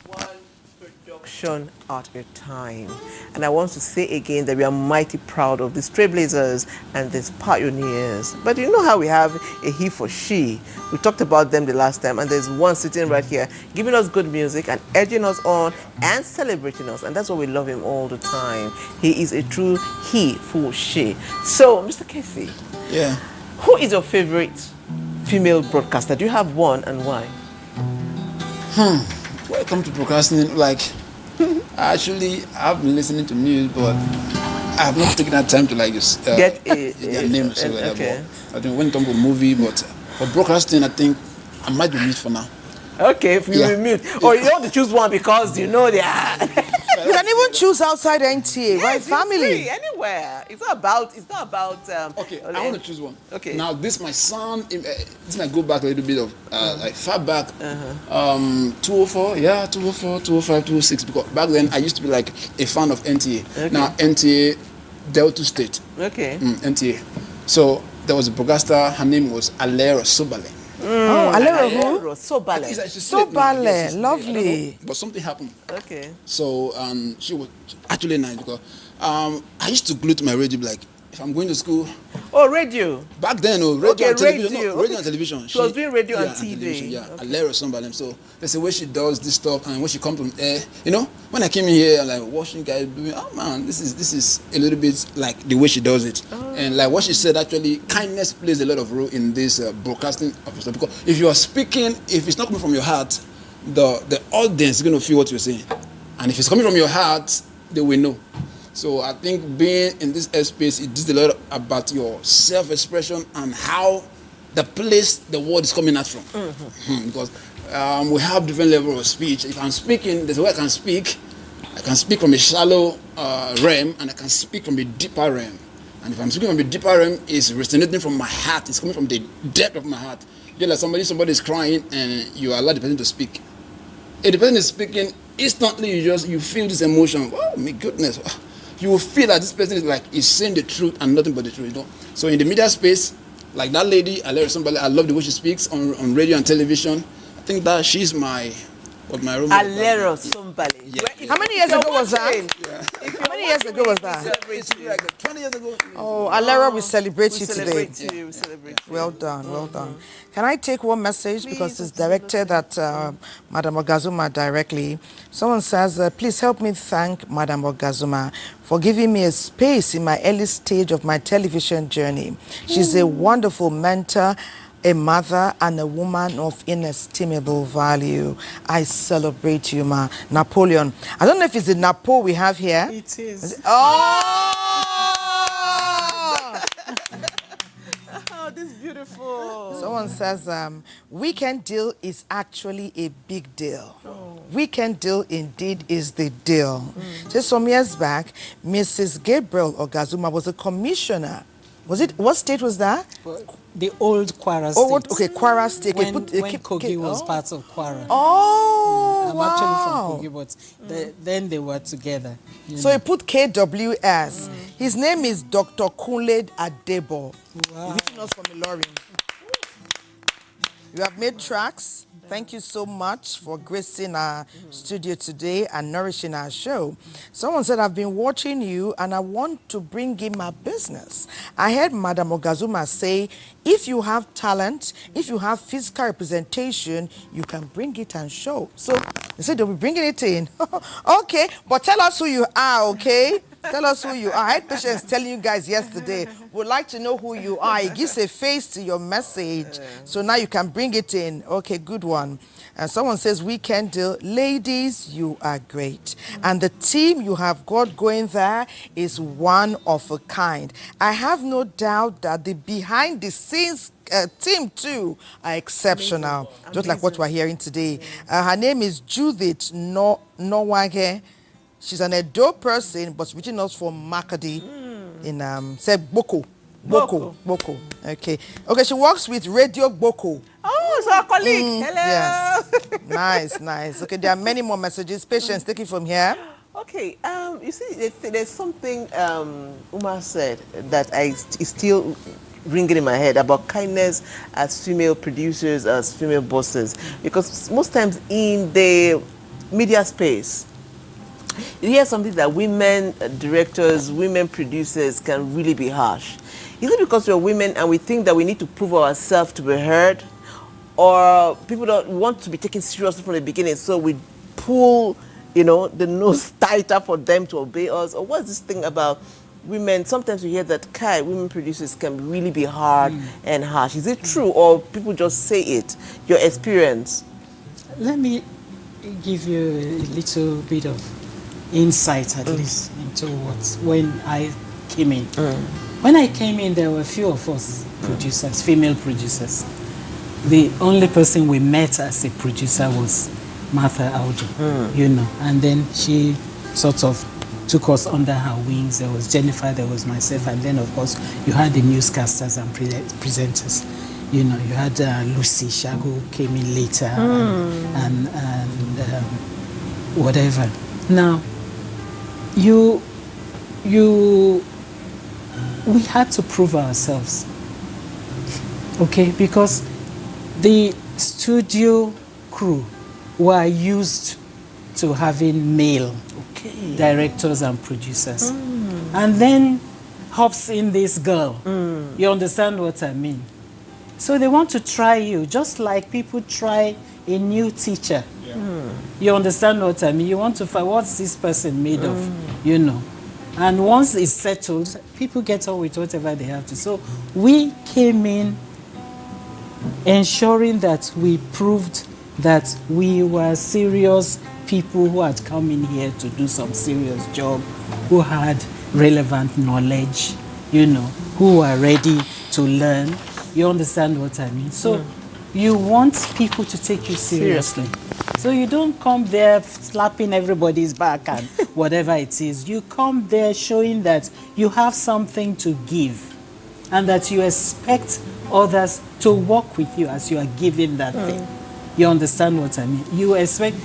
one production at a time. And I want to say again that we are mighty proud of these trailblazers and these pioneers. But you know how we have a he for she. We talked about them the last time, and there's one sitting right here giving us good music and edging us on and celebrating us. And that's why we love him all the time. He is a true he for she. So, Mr. Casey, Yeah. who is your favorite female broadcaster? Do you have one, and why? When it comes to procrastinating, like, I've been listening to news, but I have not taken that time to like just Get their names or whatever. okay. I think when it comes to movie, but for broadcasting, I think I might be mute for now. Okay, if you mute. Or you want to choose one because you know they are. You can even choose outside NTA, right? Yes, Family. free, anywhere. It's not about. Okay, I want to choose one. Okay. Now this might sound, this might go back a little bit of like far back. 204, yeah, 204, 205, 206. Because back then I used to be like a fan of NTA. Okay. Now NTA Delta State. Okay. NTA. So there was a broadcaster. Her name was Alera Sobale. Oh, Alera who? Sobale. Sobale, lovely. But something happened. Okay. So she was actually nice because I used to glue to my radio like if I'm going to school. Oh, radio. Back then, radio Okay, and television. radio. No, radio and television. She was doing radio and television, TV. yeah, Okay. Alera somebody. So there's a way she does this stuff, and when she comes from air, you know, when I came in here, I'm like watching guys doing. Oh man, this is a little bit like the way she does it, and like what she said. Actually, kindness plays a lot of role in this broadcasting of stuff because if you are speaking, if it's not coming from your heart, the audience is going to feel what you're saying, and if it's coming from your heart, they will know. So I think being in this airspace, it is a lot about your self-expression and how the place the word is coming out from. Because we have different levels of speech. If I'm speaking, there's a way I can speak. I can speak from a shallow realm, and I can speak from a deeper realm. And if I'm speaking from a deeper realm, it's resonating from my heart. It's coming from the depth of my heart. Just like somebody is crying, and you allow the person to speak. If the person is speaking, instantly you feel this emotion. Oh my goodness. You will feel that this person is saying the truth and nothing but the truth. You know? So in the media space, like that lady, I love the way she speaks on radio and television. I think that she's my role model. Alera somebody. Yeah. How many years ago was that? Yeah. How many years ago was that? It's like 20 years ago. Oh, Alera, we celebrate you today. We celebrate you. Well done, well done. Can I take one message because it's directed at Madam Ogazuma directly? Someone says, please help me thank Madam Ogazuma for giving me a space in my early stage of my television journey. She's a wonderful mentor a mother and a woman of inestimable value. I celebrate you, ma. Napoleon. I don't know if it's the Napo we have here. It is. Oh! Oh, this is beautiful. Someone says, weekend deal is actually a big deal. Weekend deal indeed is the deal. Just some years back, Mrs. Gabriel Ogazuma was a commissioner. Was it, what state was that? The old Kwara State. Oh, what, okay, Kwara State. When Kogi was part of Kwara. Oh, I'm wow. actually from Kogi, but then they were together. So he put KWS. His name is Dr. Kunle Adebo. Wow. Reaching us from Ilorin. You have made tracks. Thank you so much for gracing our studio today and nourishing our show. Someone said, I've been watching you and I want to bring in my business. I heard Madam Ogazuma say, if you have talent, if you have physical representation, you can bring it and show. So they said they'll be bringing it in. Okay, but tell us who you are, okay? Tell us who you are. I had Patience telling you guys yesterday, would like to know who you are. It gives a face to your message. So now you can bring it in. Okay, good one. And someone says, weekend deal. Ladies, you are great. And the team you have got going there is one of a kind. I have no doubt that the behind the scenes team too are exceptional. Amazing. Just like what we're hearing today. Her name is Judith Nowage. She's an Edo person, but reaching us from Makadi in said Boko. Okay. Okay, she works with Radio Boko. Oh, so our colleague. Hello. Yes. Nice. Okay, there are many more messages. Patience, take it from here. Okay, you see, there's something Umar said that is still ringing in my head about kindness as female producers, as female bosses. Because most times in the media space, you hear something that women directors, women producers can really be harsh. Is it because we're women and we think that we need to prove ourselves to be heard? Or people don't want to be taken seriously from the beginning, so we pull, the nose tighter for them to obey us? Or what's this thing about women? Sometimes we hear that women producers can really be hard and harsh. Is it true, or people just say it? Your experience? Let me give you a little bit of insight, at least, into when I came in. When I came in, there were a few of us producers, female producers. The only person we met as a producer was Martha Audu, and then she sort of took us under her wings. There was Jennifer, there was myself, and then of course you had the newscasters and presenters. You had Lucy Shago came in later and whatever. Now, we had to prove ourselves, okay, because the studio crew were used to having male directors and producers. And then hops in this girl. You understand what I mean? So they want to try you, just like people try a new teacher. You understand what I mean? You want to find what's this person made of, And once it's settled, people get on with whatever they have to. So we came in ensuring that we proved that we were serious people who had come in here to do some serious job, who had relevant knowledge, who were ready to learn. You understand what I mean? So you want people to take you seriously. So you don't come there slapping everybody's back and whatever it is. You come there showing that you have something to give and that you expect others to work with you as you are giving that thing. You understand what I mean? You expect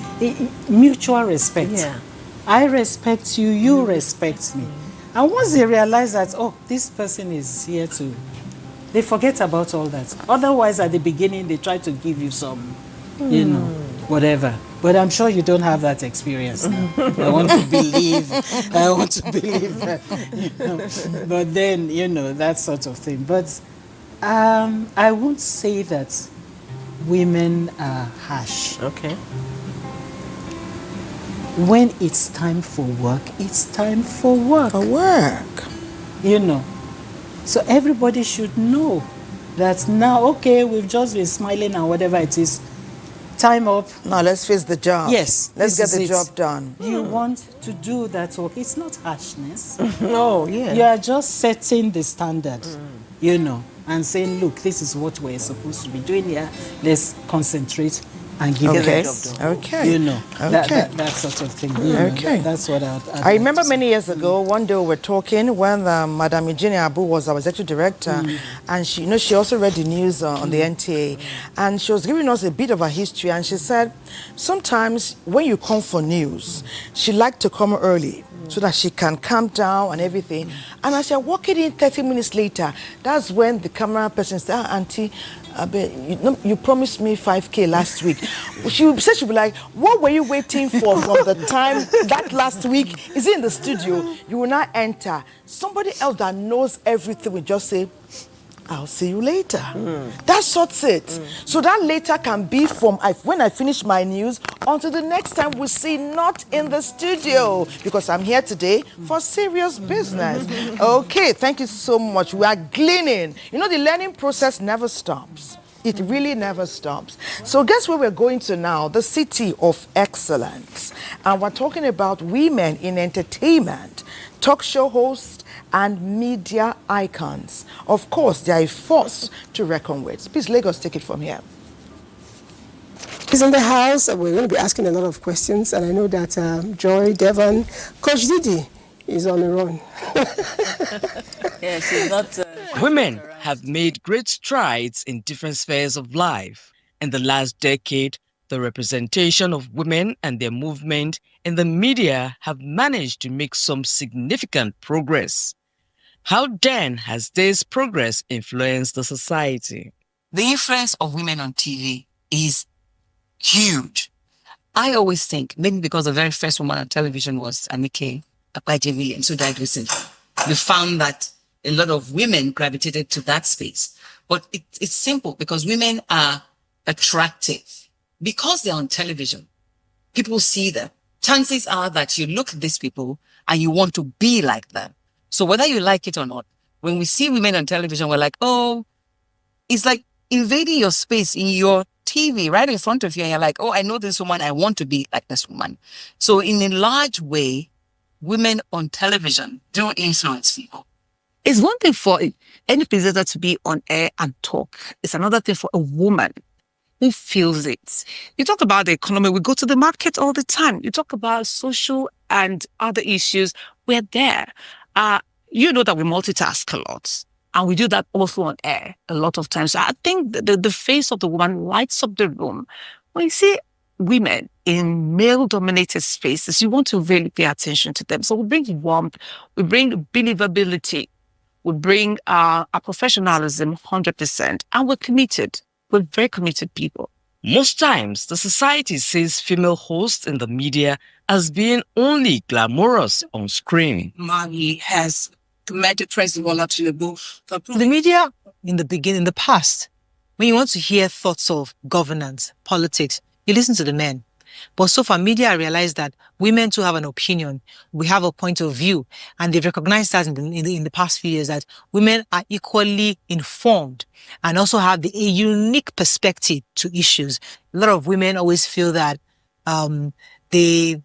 mutual respect. Yeah. I respect you, you respect me. And once they realize that, this person is here to, they forget about all that. Otherwise, at the beginning, they try to give you some, whatever. But I'm sure you don't have that experience now. I want to believe that, But then, that sort of thing. But I won't say that women are harsh. Okay. When it's time for work, it's time for work. For work. So everybody should know that now, okay, we've just been smiling and whatever it is, time up. Now let's face the job. Yes. Let's get the it. job done. You want to do that work. It's not harshness. No, yeah. You are just setting the standard, you know, and saying, look, this is what we're supposed to be doing here. Let's concentrate and give the job done. Okay. You know, that sort of thing. Okay. That's what I remember many years ago, one day we were talking when Madam Eugenia Abu was our executive director, and she, you know, she also read the news on the NTA, and she was giving us a bit of a history, and she said, sometimes when you come for news, she liked to come early, so that she can calm down and everything. And as you're walking in 30 minutes later, that's when the camera person said, Auntie, you promised me 5K last week. She said she'd be like, what were you waiting for from the time that last week? Is it in the studio? You will not enter. Somebody else that knows everything will just say, I'll see you later. That sorts it. So that later can be from when I finish my news until the next time we see, not in the studio, because I'm here today for serious business. Okay, thank you so much. We are gleaning. You know, the learning process never stops. It really never stops. So guess where we're going to now? The city of excellence. And we're talking about women in entertainment, talk show hosts, and media icons. Of course, they are a force to reckon with. Please, Lagos, take it from here. He's in the house. We're going to be asking a lot of questions, and I know that Joy, Devon, Coach Didi is on the run. Yeah, she's not... Women have made great strides in different spheres of life. In the last decade, the representation of women and their movement in the media have managed to make some significant progress. How then has this progress influenced the society? The influence of women on TV is huge. I always think, maybe because the very first woman on television was Anike Akpajewili, and so died recently. We found that a lot of women gravitated to that space. But it's simple, because women are attractive. Because they're on television, people see them. Chances are that you look at these people and you want to be like them. So whether you like it or not, when we see women on television, we're like, oh, it's like invading your space in your TV right in front of you. And you're like, oh, I know this woman. I want to be like this woman. So in a large way, women on television do influence people. It's one thing for any presenter to be on air and talk. It's another thing for a woman who feels it. You talk about the economy. We go to the market all the time. You talk about social and other issues. We're there. You know that we multitask a lot, and we do that also on air a lot of times. So I think the face of the woman lights up the room. When you see women in male-dominated spaces, you want to really pay attention to them. So we bring warmth, we bring believability, we bring our professionalism 100%, and we're committed. We're very committed people. Most times, the society sees female hosts in the media as being only glamorous on screen. Mali has committed President Bola Tinubu. The media in the past, when you want to hear thoughts of governance, politics, you listen to the men. But so far, media realized that women too have an opinion. We have a point of view. And they've recognized that in the past few years that women are equally informed and also have a unique perspective to issues. A lot of women always feel that they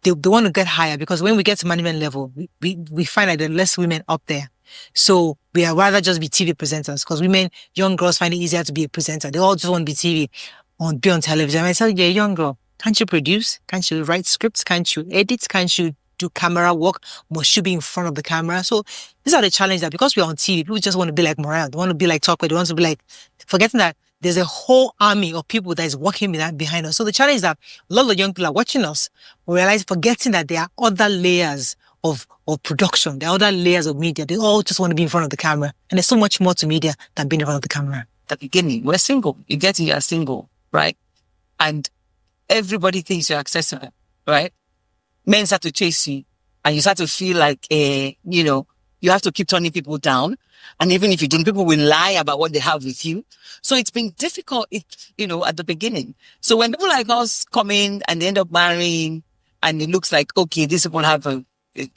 want to get higher, because when we get to management level, we find that there are less women up there. So we are rather just be TV presenters, because women, young girls find it easier to be a presenter. They all just want to be be on television. I tell you, you're a young girl. Can't you produce? Can't you write scripts? Can't you edit? Can't you do camera work? Must you be in front of the camera? So these are the challenges that, because we're on TV, people just want to be like Morale. They want to be like Talkway. They want to be like, forgetting that there's a whole army of people that is working behind us. So the challenge is that a lot of the young people are watching us, forgetting that there are other layers of production. There are other layers of media. They all just want to be in front of the camera. And there's so much more to media than being in front of the camera. At the beginning, we're single. You get in, you're single, right? And everybody thinks you're accessible, right? Men start to chase you, and you start to feel like, you have to keep turning people down. And even if you don't, people will lie about what they have with you. So it's been difficult, at the beginning. So when people like us come in and they end up marrying, and it looks like, okay, these people have a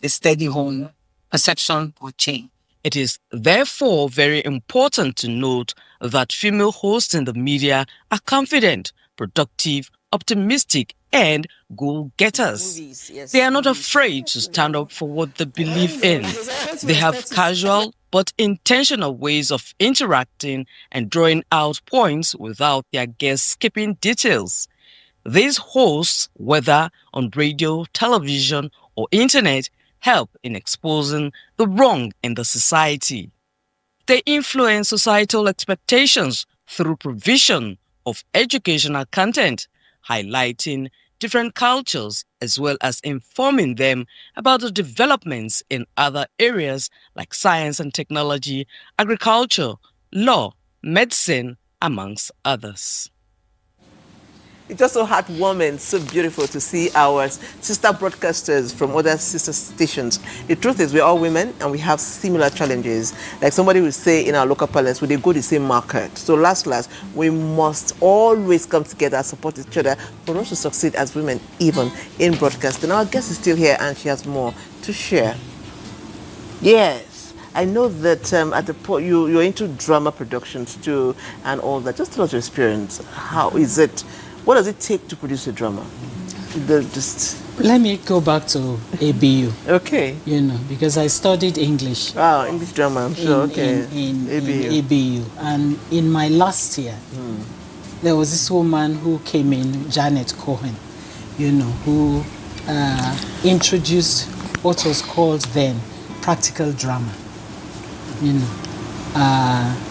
steady home, perception will change. It is therefore very important to note that female hosts in the media are confident, productive, optimistic, and goal-getters. They are not afraid to stand up for what they believe in. They have casual but intentional ways of interacting and drawing out points without their guests skipping details. These hosts, whether on radio, television, or internet, help in exposing the wrong in the society. They influence societal expectations through provision of educational content, highlighting different cultures as well as informing them about the developments in other areas like science and technology, agriculture, law, medicine, amongst others. It's just so heartwarming, so beautiful to see our sister broadcasters from other sister stations. The truth is, we're all women and we have similar challenges. Like somebody will say in our local parlance, we go to the same market. So last, we must always come together and support each other for us to succeed as women, even in broadcasting. Our guest is still here and she has more to share. Yes. I know that at the point you're into drama productions too and all that. Just tell us your experience. How is it? What does it take to produce a drama? Let me go back to ABU. Okay. You know, because I studied English. Wow, English drama, I'm sure. In ABU. And in my last year, there was this woman who came in, Janet Cohen, you know, who introduced what was called then practical drama. You know,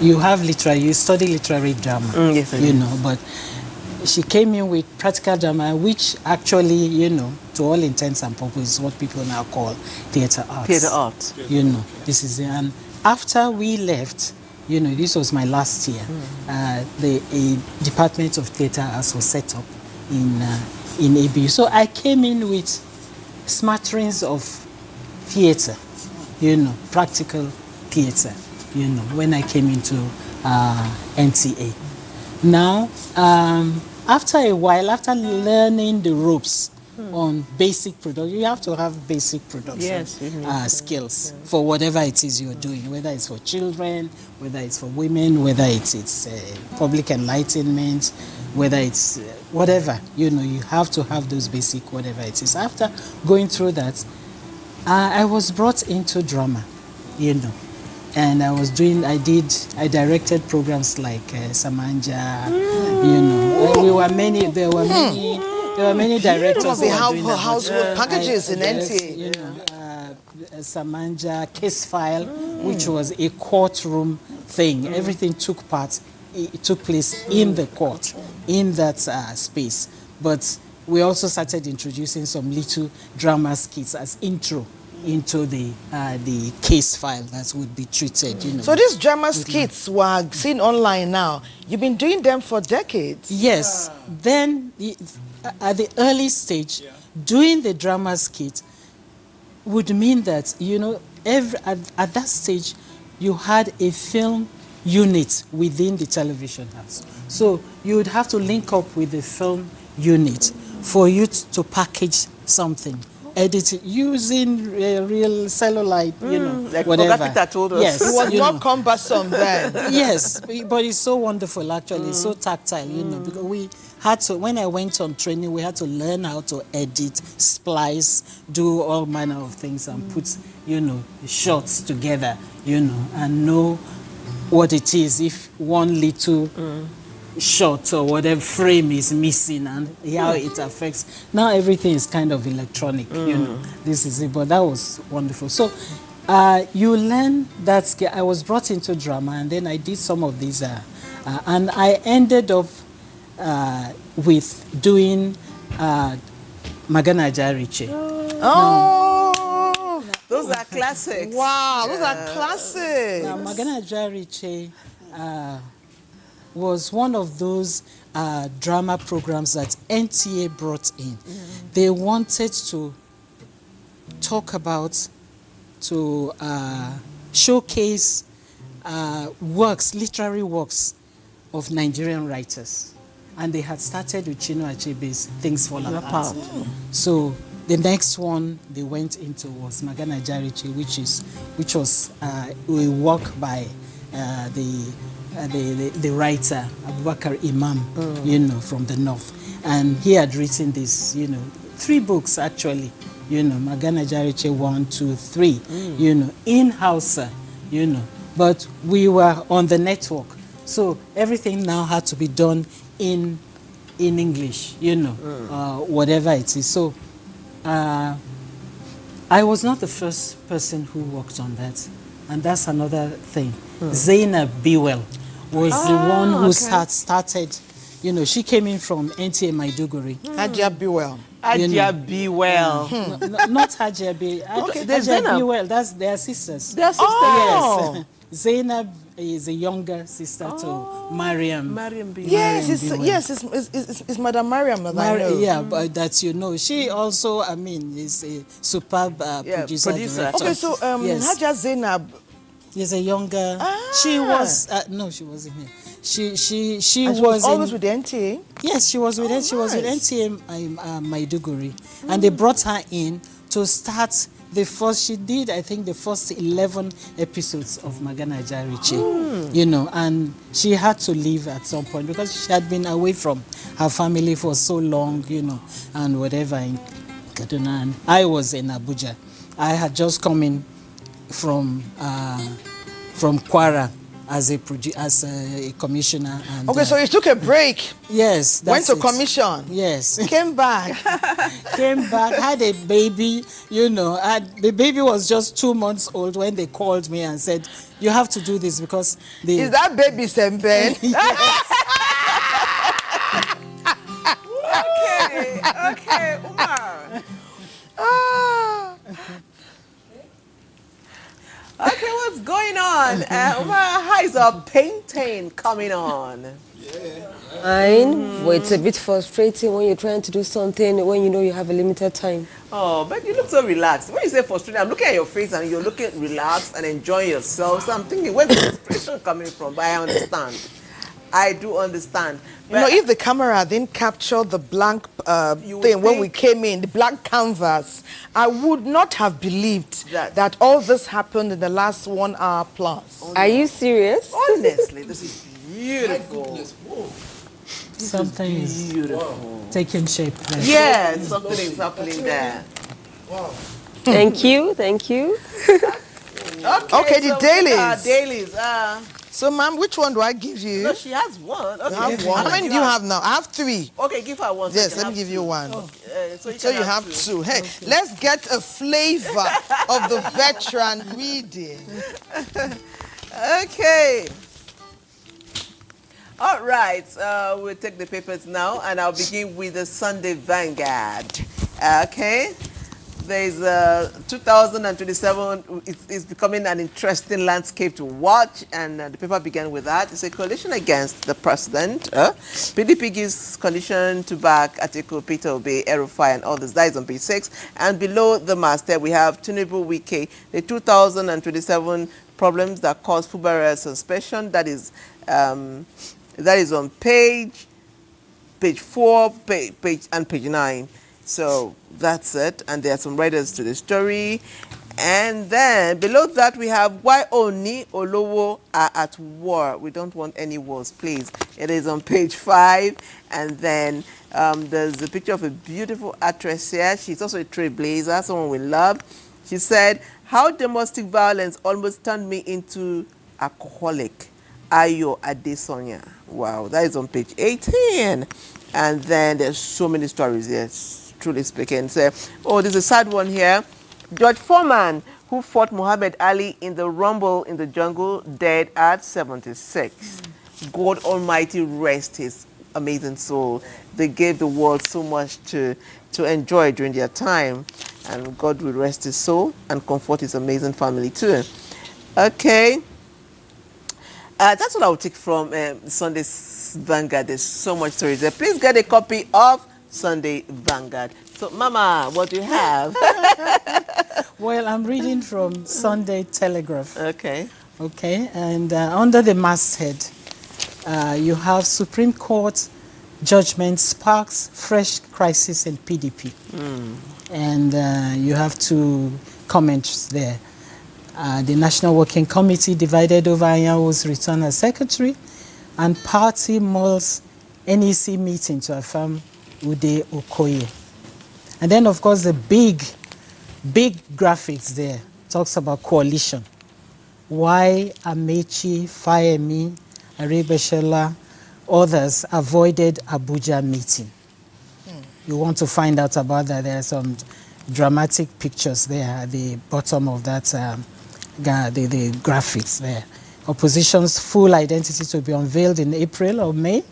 you study literary drama, yes, you know, but she came in with practical drama, which actually, you know, to all intents and purposes, is what people now call theatre arts. Theatre arts. You know, this is it. And after we left, you know, this was my last year, a department of theatre arts was set up in ABU. So I came in with smatterings of theatre, you know, practical theatre, you know, when I came into NTA. Now, after a while, after learning the ropes on basic production, you have to have basic production skills for whatever it is you're doing, whether it's for children, whether it's for women, whether it's public enlightenment, whether it's whatever, you know, you have to have those basic whatever it is. After going through that, I was brought into drama, you know. And I directed programs like Samanja, you know. There were many directors. Some of the household packages in NTA. You know, Samanja, Case File, which was a courtroom thing. Everything took place in the court, in that space. But we also started introducing some little drama skits as intro into the case file that would be treated, you know. So these drama skits were seen online now. You've been doing them for decades. Yes. Then at the early stage, doing the drama skit would mean that, you know, at that stage, you had a film unit within the television house. So you would have to link up with the film unit for you to package something. Edit it using real cellulite, you know, like whatever. Peter told us. Yes, it was not cumbersome then. Yes, but it's so wonderful actually, so tactile, you know, because we had to, when I went on training, we had to learn how to edit, splice, do all manner of things and put, you know, shots together, you know, and know what it is if one little shot or whatever frame is missing and how it affects. Now everything is kind of electronic, you know. This is it, but that was wonderful. So you learn that skill. I was brought into drama and then I did some of these and I ended up with doing Magana Jariche. Oh, those are classics. Wow, those are classics. Now, Magana Jariche was one of those drama programs that NTA brought in. They wanted to talk about, to showcase literary works of Nigerian writers. And they had started with Chinua Achebe's Things Fall Apart. So The next one they went into was Magana Jariche, which was a work by the writer Abubakar Imam, from the north, and he had written this, 3 books actually, Magana Jariche 1, 2, 3, in Hausa, but we were on the network, so everything now had to be done in English, whatever it is. So I was not the first person who worked on that, and that's another thing. Zainab Bewell was the one who started. She came in from NTA Maiduguri. Hajia Bewell. Hajia Bewell. Not Hajia Bewell. Okay, Hajia Bewell, that's their sisters. Their sisters? Yes. Zainab is a younger sister to Mariam. Mariam Bewell. Yes, it's Madam Mariam that I know. Yeah, but that she also, is a superb producer. Okay, so Hajia Zainab is a younger. She was no, she wasn't here. She was always with the NTA. Yes, she was with NTA. She was with NTA Maiduguri, and they brought her in to start the first. She did, I think, the first 11 episodes of Magana Jariche. And she had to leave at some point because she had been away from her family for so long, and whatever in Kaduna. And I was in Abuja. I had just come in from Kwara as a commissioner. And, okay, so you took a break. Yes. Went to commission. Yes. Came back. Had a baby, the baby was just 2 months old when they called me and said, you have to do this because Is that baby Semben? Okay, Umar. Okay, what's going on? Umar, how is our painting coming on? Fine. Well, it's a bit frustrating when you're trying to do something when you know you have a limited time. Oh, but you look so relaxed. When you say frustrating, I'm looking at your face and you're looking relaxed and enjoying yourself. So I'm thinking, where's the frustration coming from? But I understand. I do understand. But if the camera didn't capture the blank thing when we came in, the blank canvas, I would not have believed that all this happened in the last 1 hour plus. Are you serious? Honestly, this is beautiful. Something is beautiful. Taking shape there. Yeah, something is happening there. Wow. Thank you. Okay, the so dailies. Dailies. So, ma'am, which one do I give you? No, she has one. Okay. You have one. How many do you have now? I have 3. Okay, give her one. Yes, let me give you one. So you have 2. Hey, let's get a flavor of the veteran reading. Okay. All right. We'll take the papers now, and I'll begin with the Sunday Vanguard. Okay. There's 2027. It's becoming an interesting landscape to watch, and the paper began with that. It's a coalition against the president. PDP gives coalition to back Atiku, Peter Obi, El-Rufai, and others. That is on page 6. And below the masthead, we have Tinubu Wike, the 2027 problems that caused Fubara suspension. That is on page 4, page 9. So that's it, and there are some writers to the story. And then below that we have why Oni Olowo are at war. We don't want any wars, please. It is on page 5. And then there's a picture of a beautiful actress here. She's also a trailblazer, someone we love. She said, how domestic violence almost turned me into alcoholic. Ayo Adesonya. Wow, that is on page 18. And then there's so many stories here. Truly speaking. So, there's a sad one here. George Foreman, who fought Muhammad Ali in the rumble in the jungle, dead at 76. God Almighty rest his amazing soul. They gave the world so much to enjoy during their time, and God will rest his soul and comfort his amazing family too. Okay. That's what I will take from Sunday's Vanguard. There's so much stories there. Please get a copy of Sunday Vanguard. So, Mama, what do you have? Well, I'm reading from Sunday Telegraph. Okay. Okay, and under the masthead, you have Supreme Court judgment sparks fresh crisis in PDP. and you have 2 comments there. The National Working Committee divided over Anyanwo's return as secretary, and party mulls NEC meeting to affirm Ude Okoye. And then, of course, the big graphics there talks about coalition. Why Amechi, Fayemi, Arebeshola, others avoided Abuja meeting. You want to find out about that, there are some dramatic pictures there at the bottom of that, the graphics there. Opposition's full identity to be unveiled in April or May.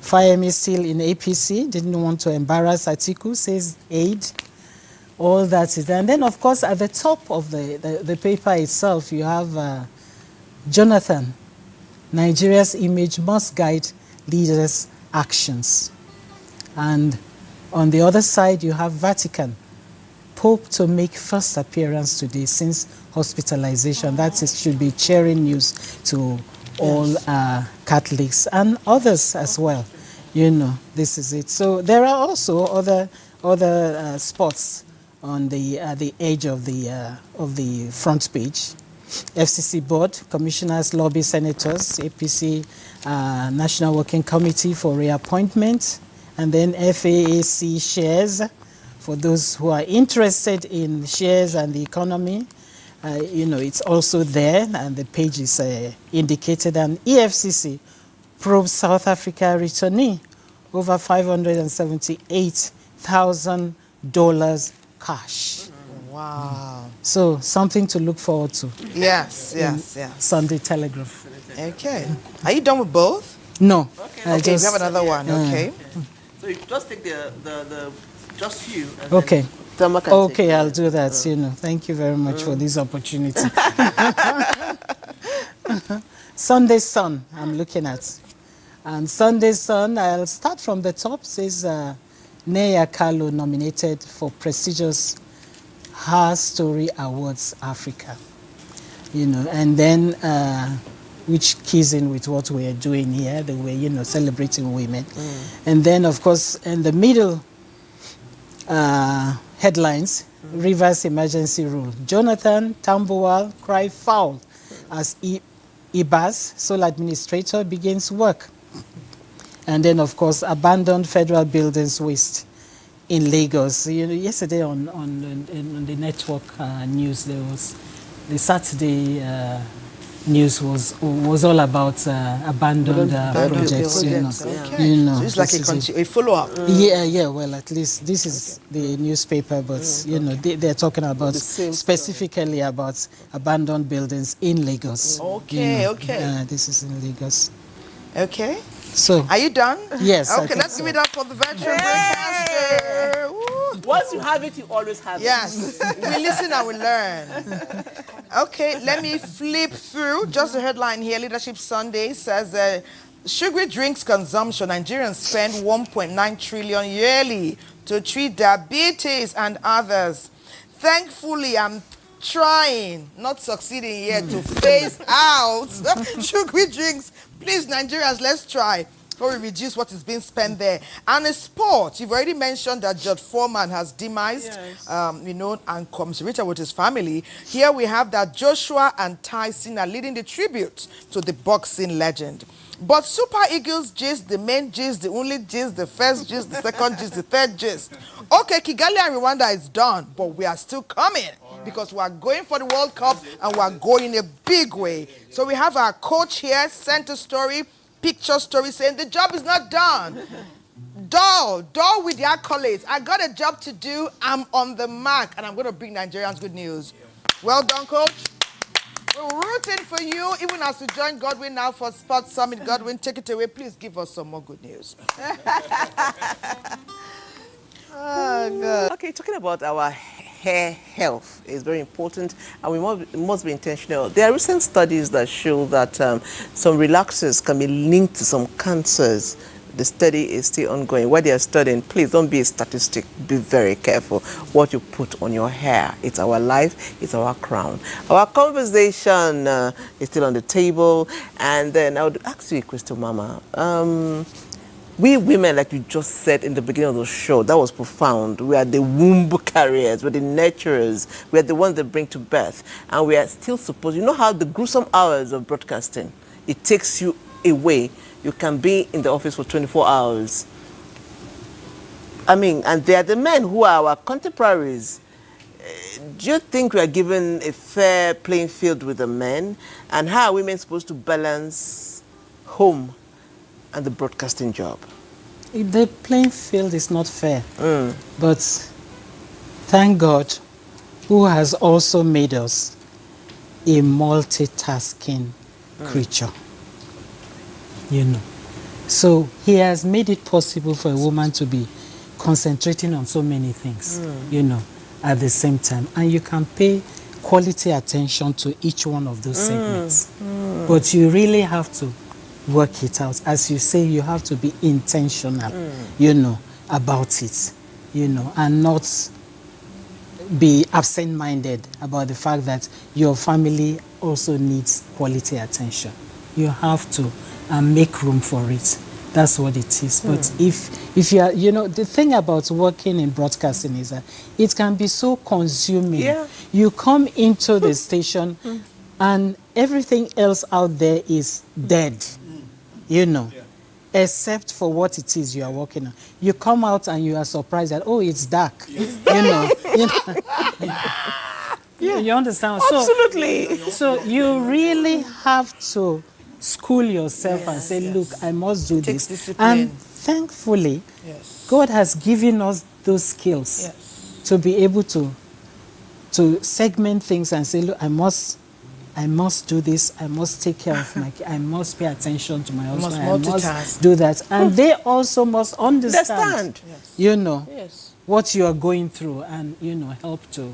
Fayemi still in APC, didn't want to embarrass Atiku, says aid. All that is there. And then, of course, at the top of the paper itself, you have Jonathan, Nigeria's image must guide leaders' actions. And on the other side, you have Vatican, Pope to make first appearance today since hospitalization. That should be cheering news to all Catholics and others as well. You know, this is it. So there are also other spots on the edge of the front page. FCC board, commissioners, lobby senators, APC National Working Committee for reappointment, and then FAAC shares for those who are interested in shares and the economy. You know, it's also there, and the page is indicated. And EFCC probes South Africa returnee over $578,000 cash. Wow. So something to look forward to. Yes. Sunday Telegraph. Okay. Are you done with both? No. Okay, we have another one. Okay. So you just take the just few. And okay. Okay, I'll do that. You know, thank you very much for this opportunity. Sunday Sun, I'm looking at. And Sunday Sun, I'll start from the top, says Neya Kalu nominated for prestigious Her Story Awards Africa. You know, and then which keys in with what we are doing here, the way, you know, celebrating women. And then, of course, in the middle headlines, Rivers Emergency Rule. Jonathan Tambuwal cry foul as IBAS, sole administrator, begins work. And then, of course, abandoned federal buildings waste in Lagos. You know, yesterday on the network news, there was the Saturday news was all about abandoned projects. You know, Okay. you know, So it's like a follow-up. Yeah. Well, at least this is the newspaper, but you know, they're talking about specifically about abandoned buildings in Lagos. Okay, you know. okay. This is in Lagos. Okay. So, are you done? Yes. Okay, let's give it up for the veteran broadcaster. Once you have it, you always have it. Yes. We listen and we learn. Okay, let me flip through. Just the headline here. Leadership Sunday says sugary drinks consumption. Nigerians spend 1.9 trillion yearly to treat diabetes and others. Thankfully, I'm trying, not succeeding yet, to phase out sugary drinks. Please, Nigerians, let's try. Before we reduce what is being spent there. And in sport, you've already mentioned that Judge Foreman has demised, you know, and commiserated with his family. Here we have that Joshua and Tyson are leading the tribute to the boxing legend. But Super Eagles gist, the main gist, the only gist, the first gist, the second gist, the third gist. Okay, Kigali and Rwanda is done, but we are still coming because we are going for the World Cup and we are going in a big way. So we have our coach here, center story, picture story, saying the job is not done. Dull with the accolades. I got a job to do. I'm on the mark, and I'm going to bring Nigerians good news. Well done, coach. We're rooting for you, even as we join Godwin now for Sports Summit. Godwin, take it away. Please give us some more good news. Oh, God. Okay, talking about our hair health is very important, and we must be intentional. There are recent studies that show that some relaxers can be linked to some cancers. The study is still ongoing. What they are studying, please don't be a statistic. Be very careful what you put on your hair. It's our life. It's our crown. Our conversation is still on the table. And then I would ask you, Crystal Mama, We women, like you just said in the beginning of the show, that was profound. We are the womb carriers, we're the nurturers, we are the ones that bring to birth. And we are still supposed, you know how the gruesome hours of broadcasting, it takes you away. You can be in the office for 24 hours. I mean, and they are the men who are our contemporaries. Do you think we are given a fair playing field with the men? And how are women supposed to balance home and the broadcasting job? The playing field is not fair. But thank God, who has also made us a multitasking creature. You know. So he has made it possible for a woman to be concentrating on so many things, you know, at the same time. And you can pay quality attention to each one of those segments. But you really have to work it out. As you say, you have to be intentional, you know, about it, you know, and not be absent-minded about the fact that your family also needs quality attention. You have to make room for it. That's what it is. But if you are, you know, the thing about working in broadcasting is that it can be so consuming. Yeah. You come into the station and everything else out there is dead, you know, except for what it is you are working on. You come out and you are surprised that, oh, it's dark, you know. You understand? Absolutely. So you really have to school yourself and say, look, I must do this. Discipline. And thankfully, God has given us those skills to be able to segment things and say, look, I must do this, I must take care of my kids, I must pay attention to my husband, I must do that. And they also must understand, you know, what you are going through and, you know, help to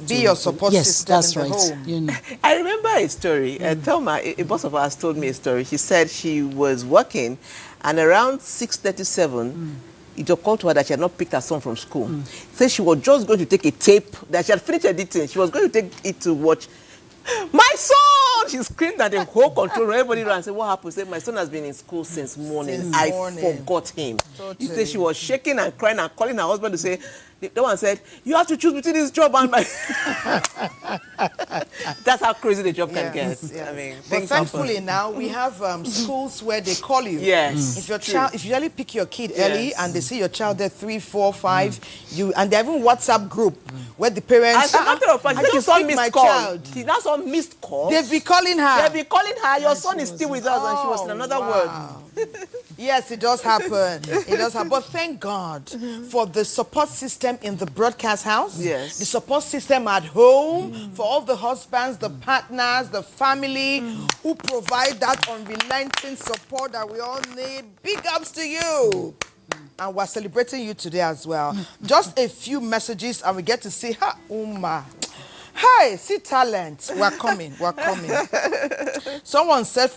be your support system that's in the right. home. You know. I remember a story. Thelma, a boss of ours told me a story. She said she was working and around 6:37, it occurred to her that she had not picked her son from school. So she was just going to take a tape that she had finished editing. She was going to take it to watch. My son! She screamed at the whole control room. Everybody ran and said, what happened? She said, my son has been in school since morning. I forgot him. Totally. She said she was shaking and crying and calling her husband to say, the one said, you have to choose between this job and my... That's how crazy the job can get. I mean, but thankfully now we have schools where they call you. If your child, if you really pick your kid early and they see your child there 3, 4, 5, and they have even WhatsApp group where the parents. As a matter of fact, I just picked my child. She now saw missed calls. They've been calling her. They've been calling her. Your son is still with us, and she was in another world. Yes, it does happen. It does happen. But thank God for the support system in the broadcast house. Yes. The support system at home for all the husbands, the partners, the family who provide that unrelenting support that we all need. Big ups to you. And we're celebrating you today as well. Just a few messages and we get to see her. Uma. Hi, see talent. We're coming. We're coming. Someone said,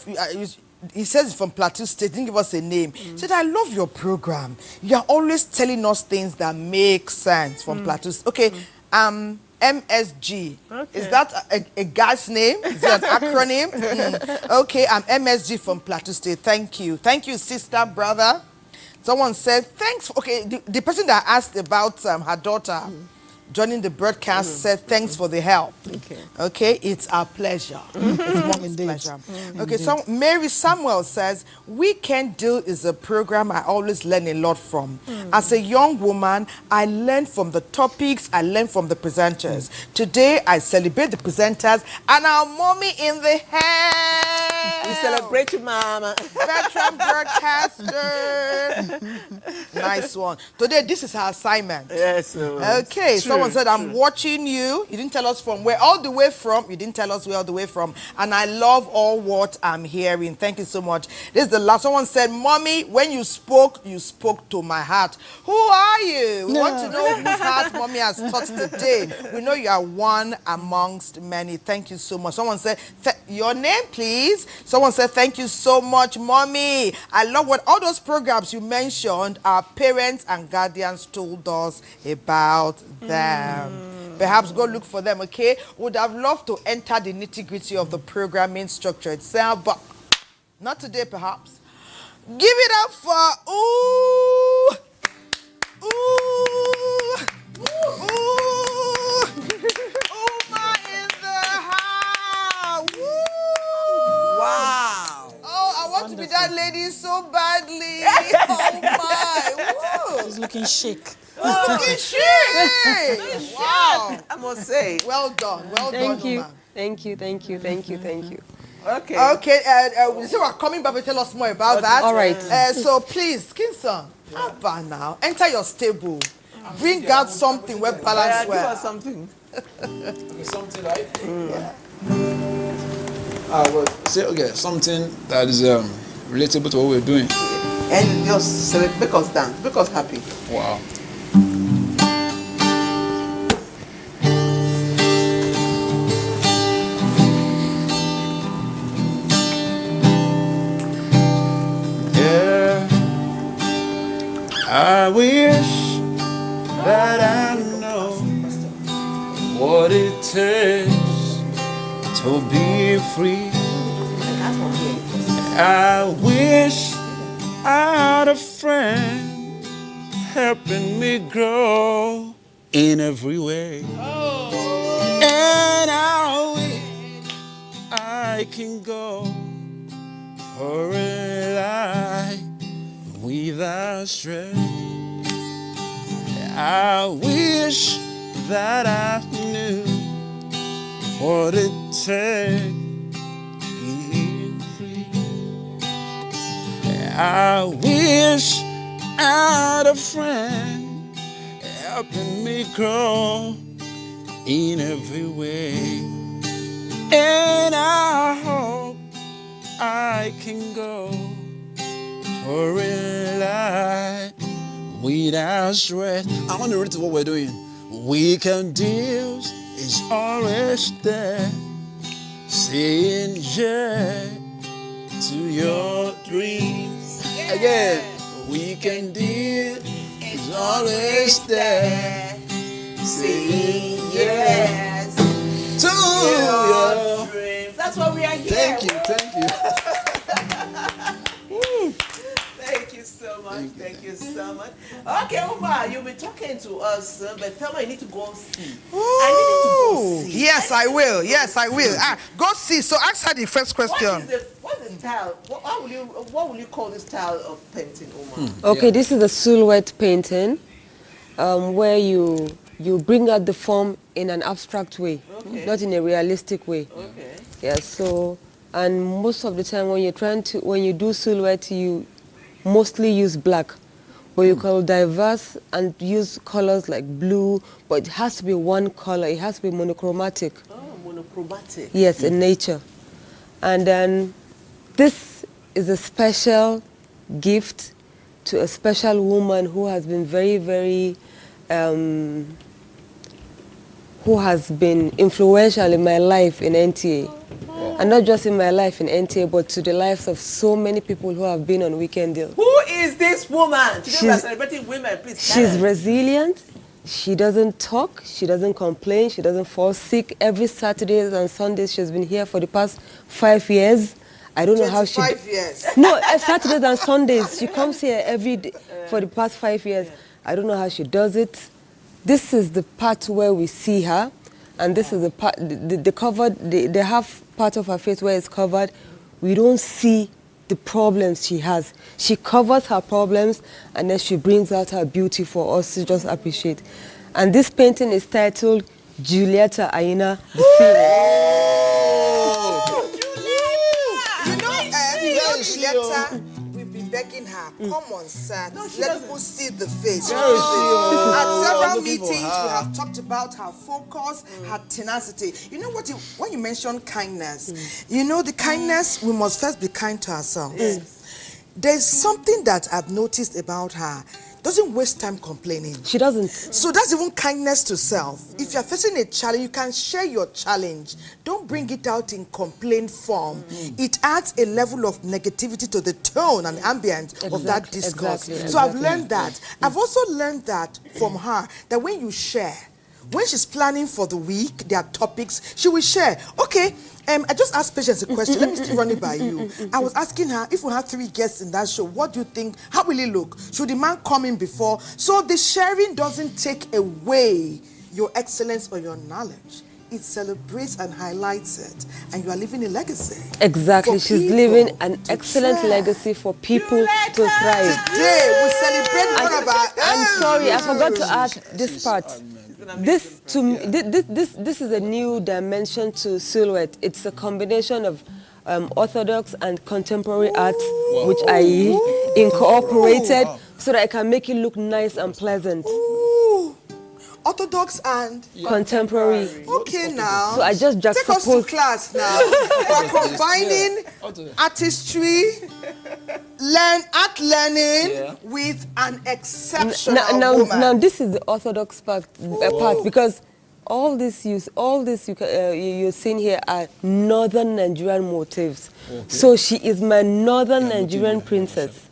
he says from Plateau State, didn't give us a name. He said, I love your program. You're always telling us things that make sense from Plateau State. Okay, MSG. Okay. Is that a guy's name? Is it an acronym? Okay, I'm MSG from Plateau State. Thank you. Thank you, sister, brother. Someone said, thanks. Okay, the person that asked about her daughter joining the broadcast said, thanks for the help. Okay, it's our pleasure. It's Mommy's pleasure. Okay, so Mary Samuel says, Weekend Deal is a program I always learn a lot from. As a young woman, I learn from the topics, I learn from the presenters. Today, I celebrate the presenters and our mommy in the house. We celebrate you, Mama. Veteran broadcaster. Nice one. Today, this is our assignment. Yes. Okay, someone said, I'm watching you. You didn't tell us from where, all the way from. You didn't tell us where all the way from. And I love all what I'm hearing. Thank you so much. This is the last. Someone said, Mommy, when you spoke to my heart. Who are you? We want to know whose heart Mommy has touched today. We know you are one amongst many. Thank you so much. Someone said, your name, please. Someone said, thank you so much, Mommy. I love what all those programs you mentioned, our parents and guardians told us about them. Perhaps go look for them, okay? Would have loved to enter the nitty-gritty of the programming structure itself, but not today, perhaps. Give it up for ooh. Uma in the house. Woo. Wow. Oh, I want to be that lady so badly. Oh my. Woo. She's looking chic. Looking chic. Wow. I must say. Well done. Well done, Thank you. Uma. Thank you. Thank you. Thank you. Thank you. Okay. Okay, so we're coming back to tell us more about that. All right. So please, Kinson, Abba now, enter your stable. Bring out something where balance Give us well. something. Something, right? Well, say okay, something that is relatable to what we're doing. And just make us dance, make us happy. Wow. Yeah, I wish that I know what it takes to be free. I wish I had a friend helping me grow in every way. And I wish I can go for a life without stress. I wish that I knew what it takes to be free. I wish I had a friend helping me grow in every way. And I hope I can go for a life without stress. I want to read to what we're doing. Weekend deals is always there, saying yeah to your dreams. Again, weekend deal is always there, saying yes to your dreams. That's why we are here. Thank you. Thank you so much. Thank you so much. Okay, Uma, you'll be talking to us, but tell me you need to go see. I need to go see. Yes, I will. Yes, I will. Go see. So ask her the first question. What is the style? What will you call this style of painting, Uma? Okay, this is a silhouette painting, where you bring out the form in an abstract way, not in a realistic way. Okay. Yeah. So, and most of the time when you do silhouette, you mostly use black, but you can diverse and use colors like blue, but it has to be one color. It has to be monochromatic. Oh, monochromatic. Yes, in nature. And then this is a special gift to a special woman who has been very, very, who has been influential in my life in NTA. And not just in my life in NTA, but to the lives of so many people who have been on Weekend Deal. Who is this woman? Today we are celebrating women, please. She's resilient. She doesn't talk. She doesn't complain. She doesn't fall sick. Every Saturdays and Sundays, she's been here for the past 5 years. I don't know how she... 5 years. No, Saturdays and Sundays. She comes here every day for the past 5 years. I don't know how she does it. This is the part where we see her. And this is the part, the covered, they have part of her face where it's covered. We don't see the problems she has. She covers her problems and then she brings out her beauty for us to just appreciate. And this painting is titled Julieta Aina the Julieta, we've been begging her, come on, sir, let people see the face. At several meetings, we have talked about her focus, her tenacity. You know what, when you mention kindness, you know the kindness, we must first be kind to ourselves. There's something that I've noticed about her. Doesn't waste time complaining. She doesn't. So that's even kindness to self. If you're facing a challenge, you can share your challenge. Don't bring it out in complaint form. It adds a level of negativity to the tone and ambience of that discourse. So I've learned that. I've also learned that from her, that when you share, when she's planning for the week, there are topics she will share. Okay, I just asked Patience a question. Let me still run it by you. I was asking her, if we have 3 guests in that show, what do you think? How will it look? Should the man come in before? So the sharing doesn't take away your excellence or your knowledge. It celebrates and highlights it, and you are leaving a legacy. Exactly, she's leaving an excellent legacy for people to thrive. Today we celebrate one of our. I'm sorry, I forgot to add this part. This is a new dimension to Silhouette. It's a combination of orthodox and contemporary art, which I incorporated so that I can make it look nice and pleasant. Orthodox and contemporary. Okay, now. So I just take us to class now. We're combining artistry, art learning with an exceptional woman. Now this is the orthodox part because all this you're seeing here are northern Nigerian motifs. Okay. So she is my northern Nigerian princess.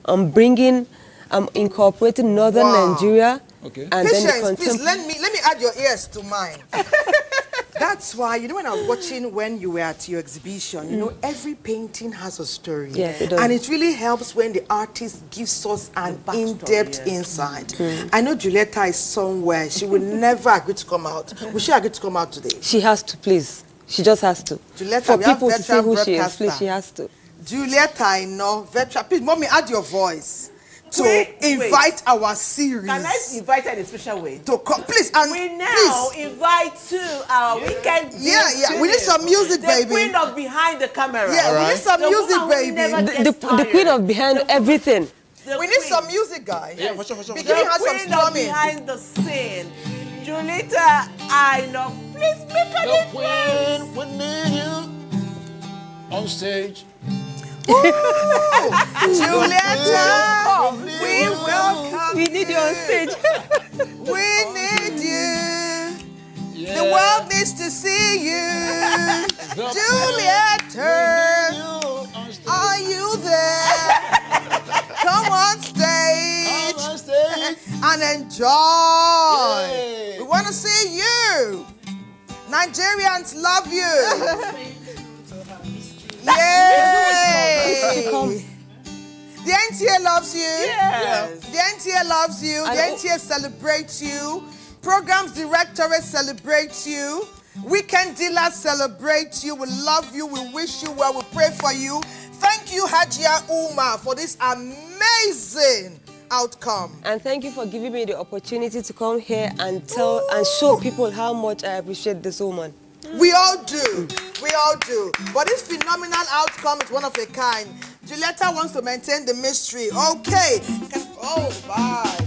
I'm incorporating northern Nigeria. Okay. And Patience, please let me add your ears to mine. That's why, you know, when I was watching when you were at your exhibition, you know, every painting has a story. Yes, it does. And it really helps when the artist gives us an in-depth insight. I know Julieta is somewhere. She will never agree to come out. Will she agree to come out today? She has to, please. She just has to. Julieta, for people to see who she is, please, she has to. Julieta, I know. Veteran, please, mommy, add your voice. To invite our series. Can I invite her in a special way? To come, please, and we now invite to our weekend. Yeah. We need some music, baby. The queen of behind the camera. Yeah, we need some music, baby. The queen of behind everything. We need some music, guys. Yeah, for sure. The queen of behind the scene. Julita, I know. Please make her the queen, we need you on stage. Julieta, we welcome We need you on stage. We need you. Yeah. The world needs to see you. Julieta, are you there? Come on stage and enjoy. Yay. We want to see you. Nigerians love you. Yay! The NTA loves you. Yes. The NTA loves you. The NTA celebrates you. Programs Directorate celebrates you. Weekend dealers celebrate you. We love you. We wish you well. We pray for you. Thank you, Hajia Uma, for this amazing outcome. And thank you for giving me the opportunity to come here and tell and show people how much I appreciate this woman. We all do. We all do. But this phenomenal outcome is one of a kind. Julieta wants to maintain the mystery. Okay. Oh, bye.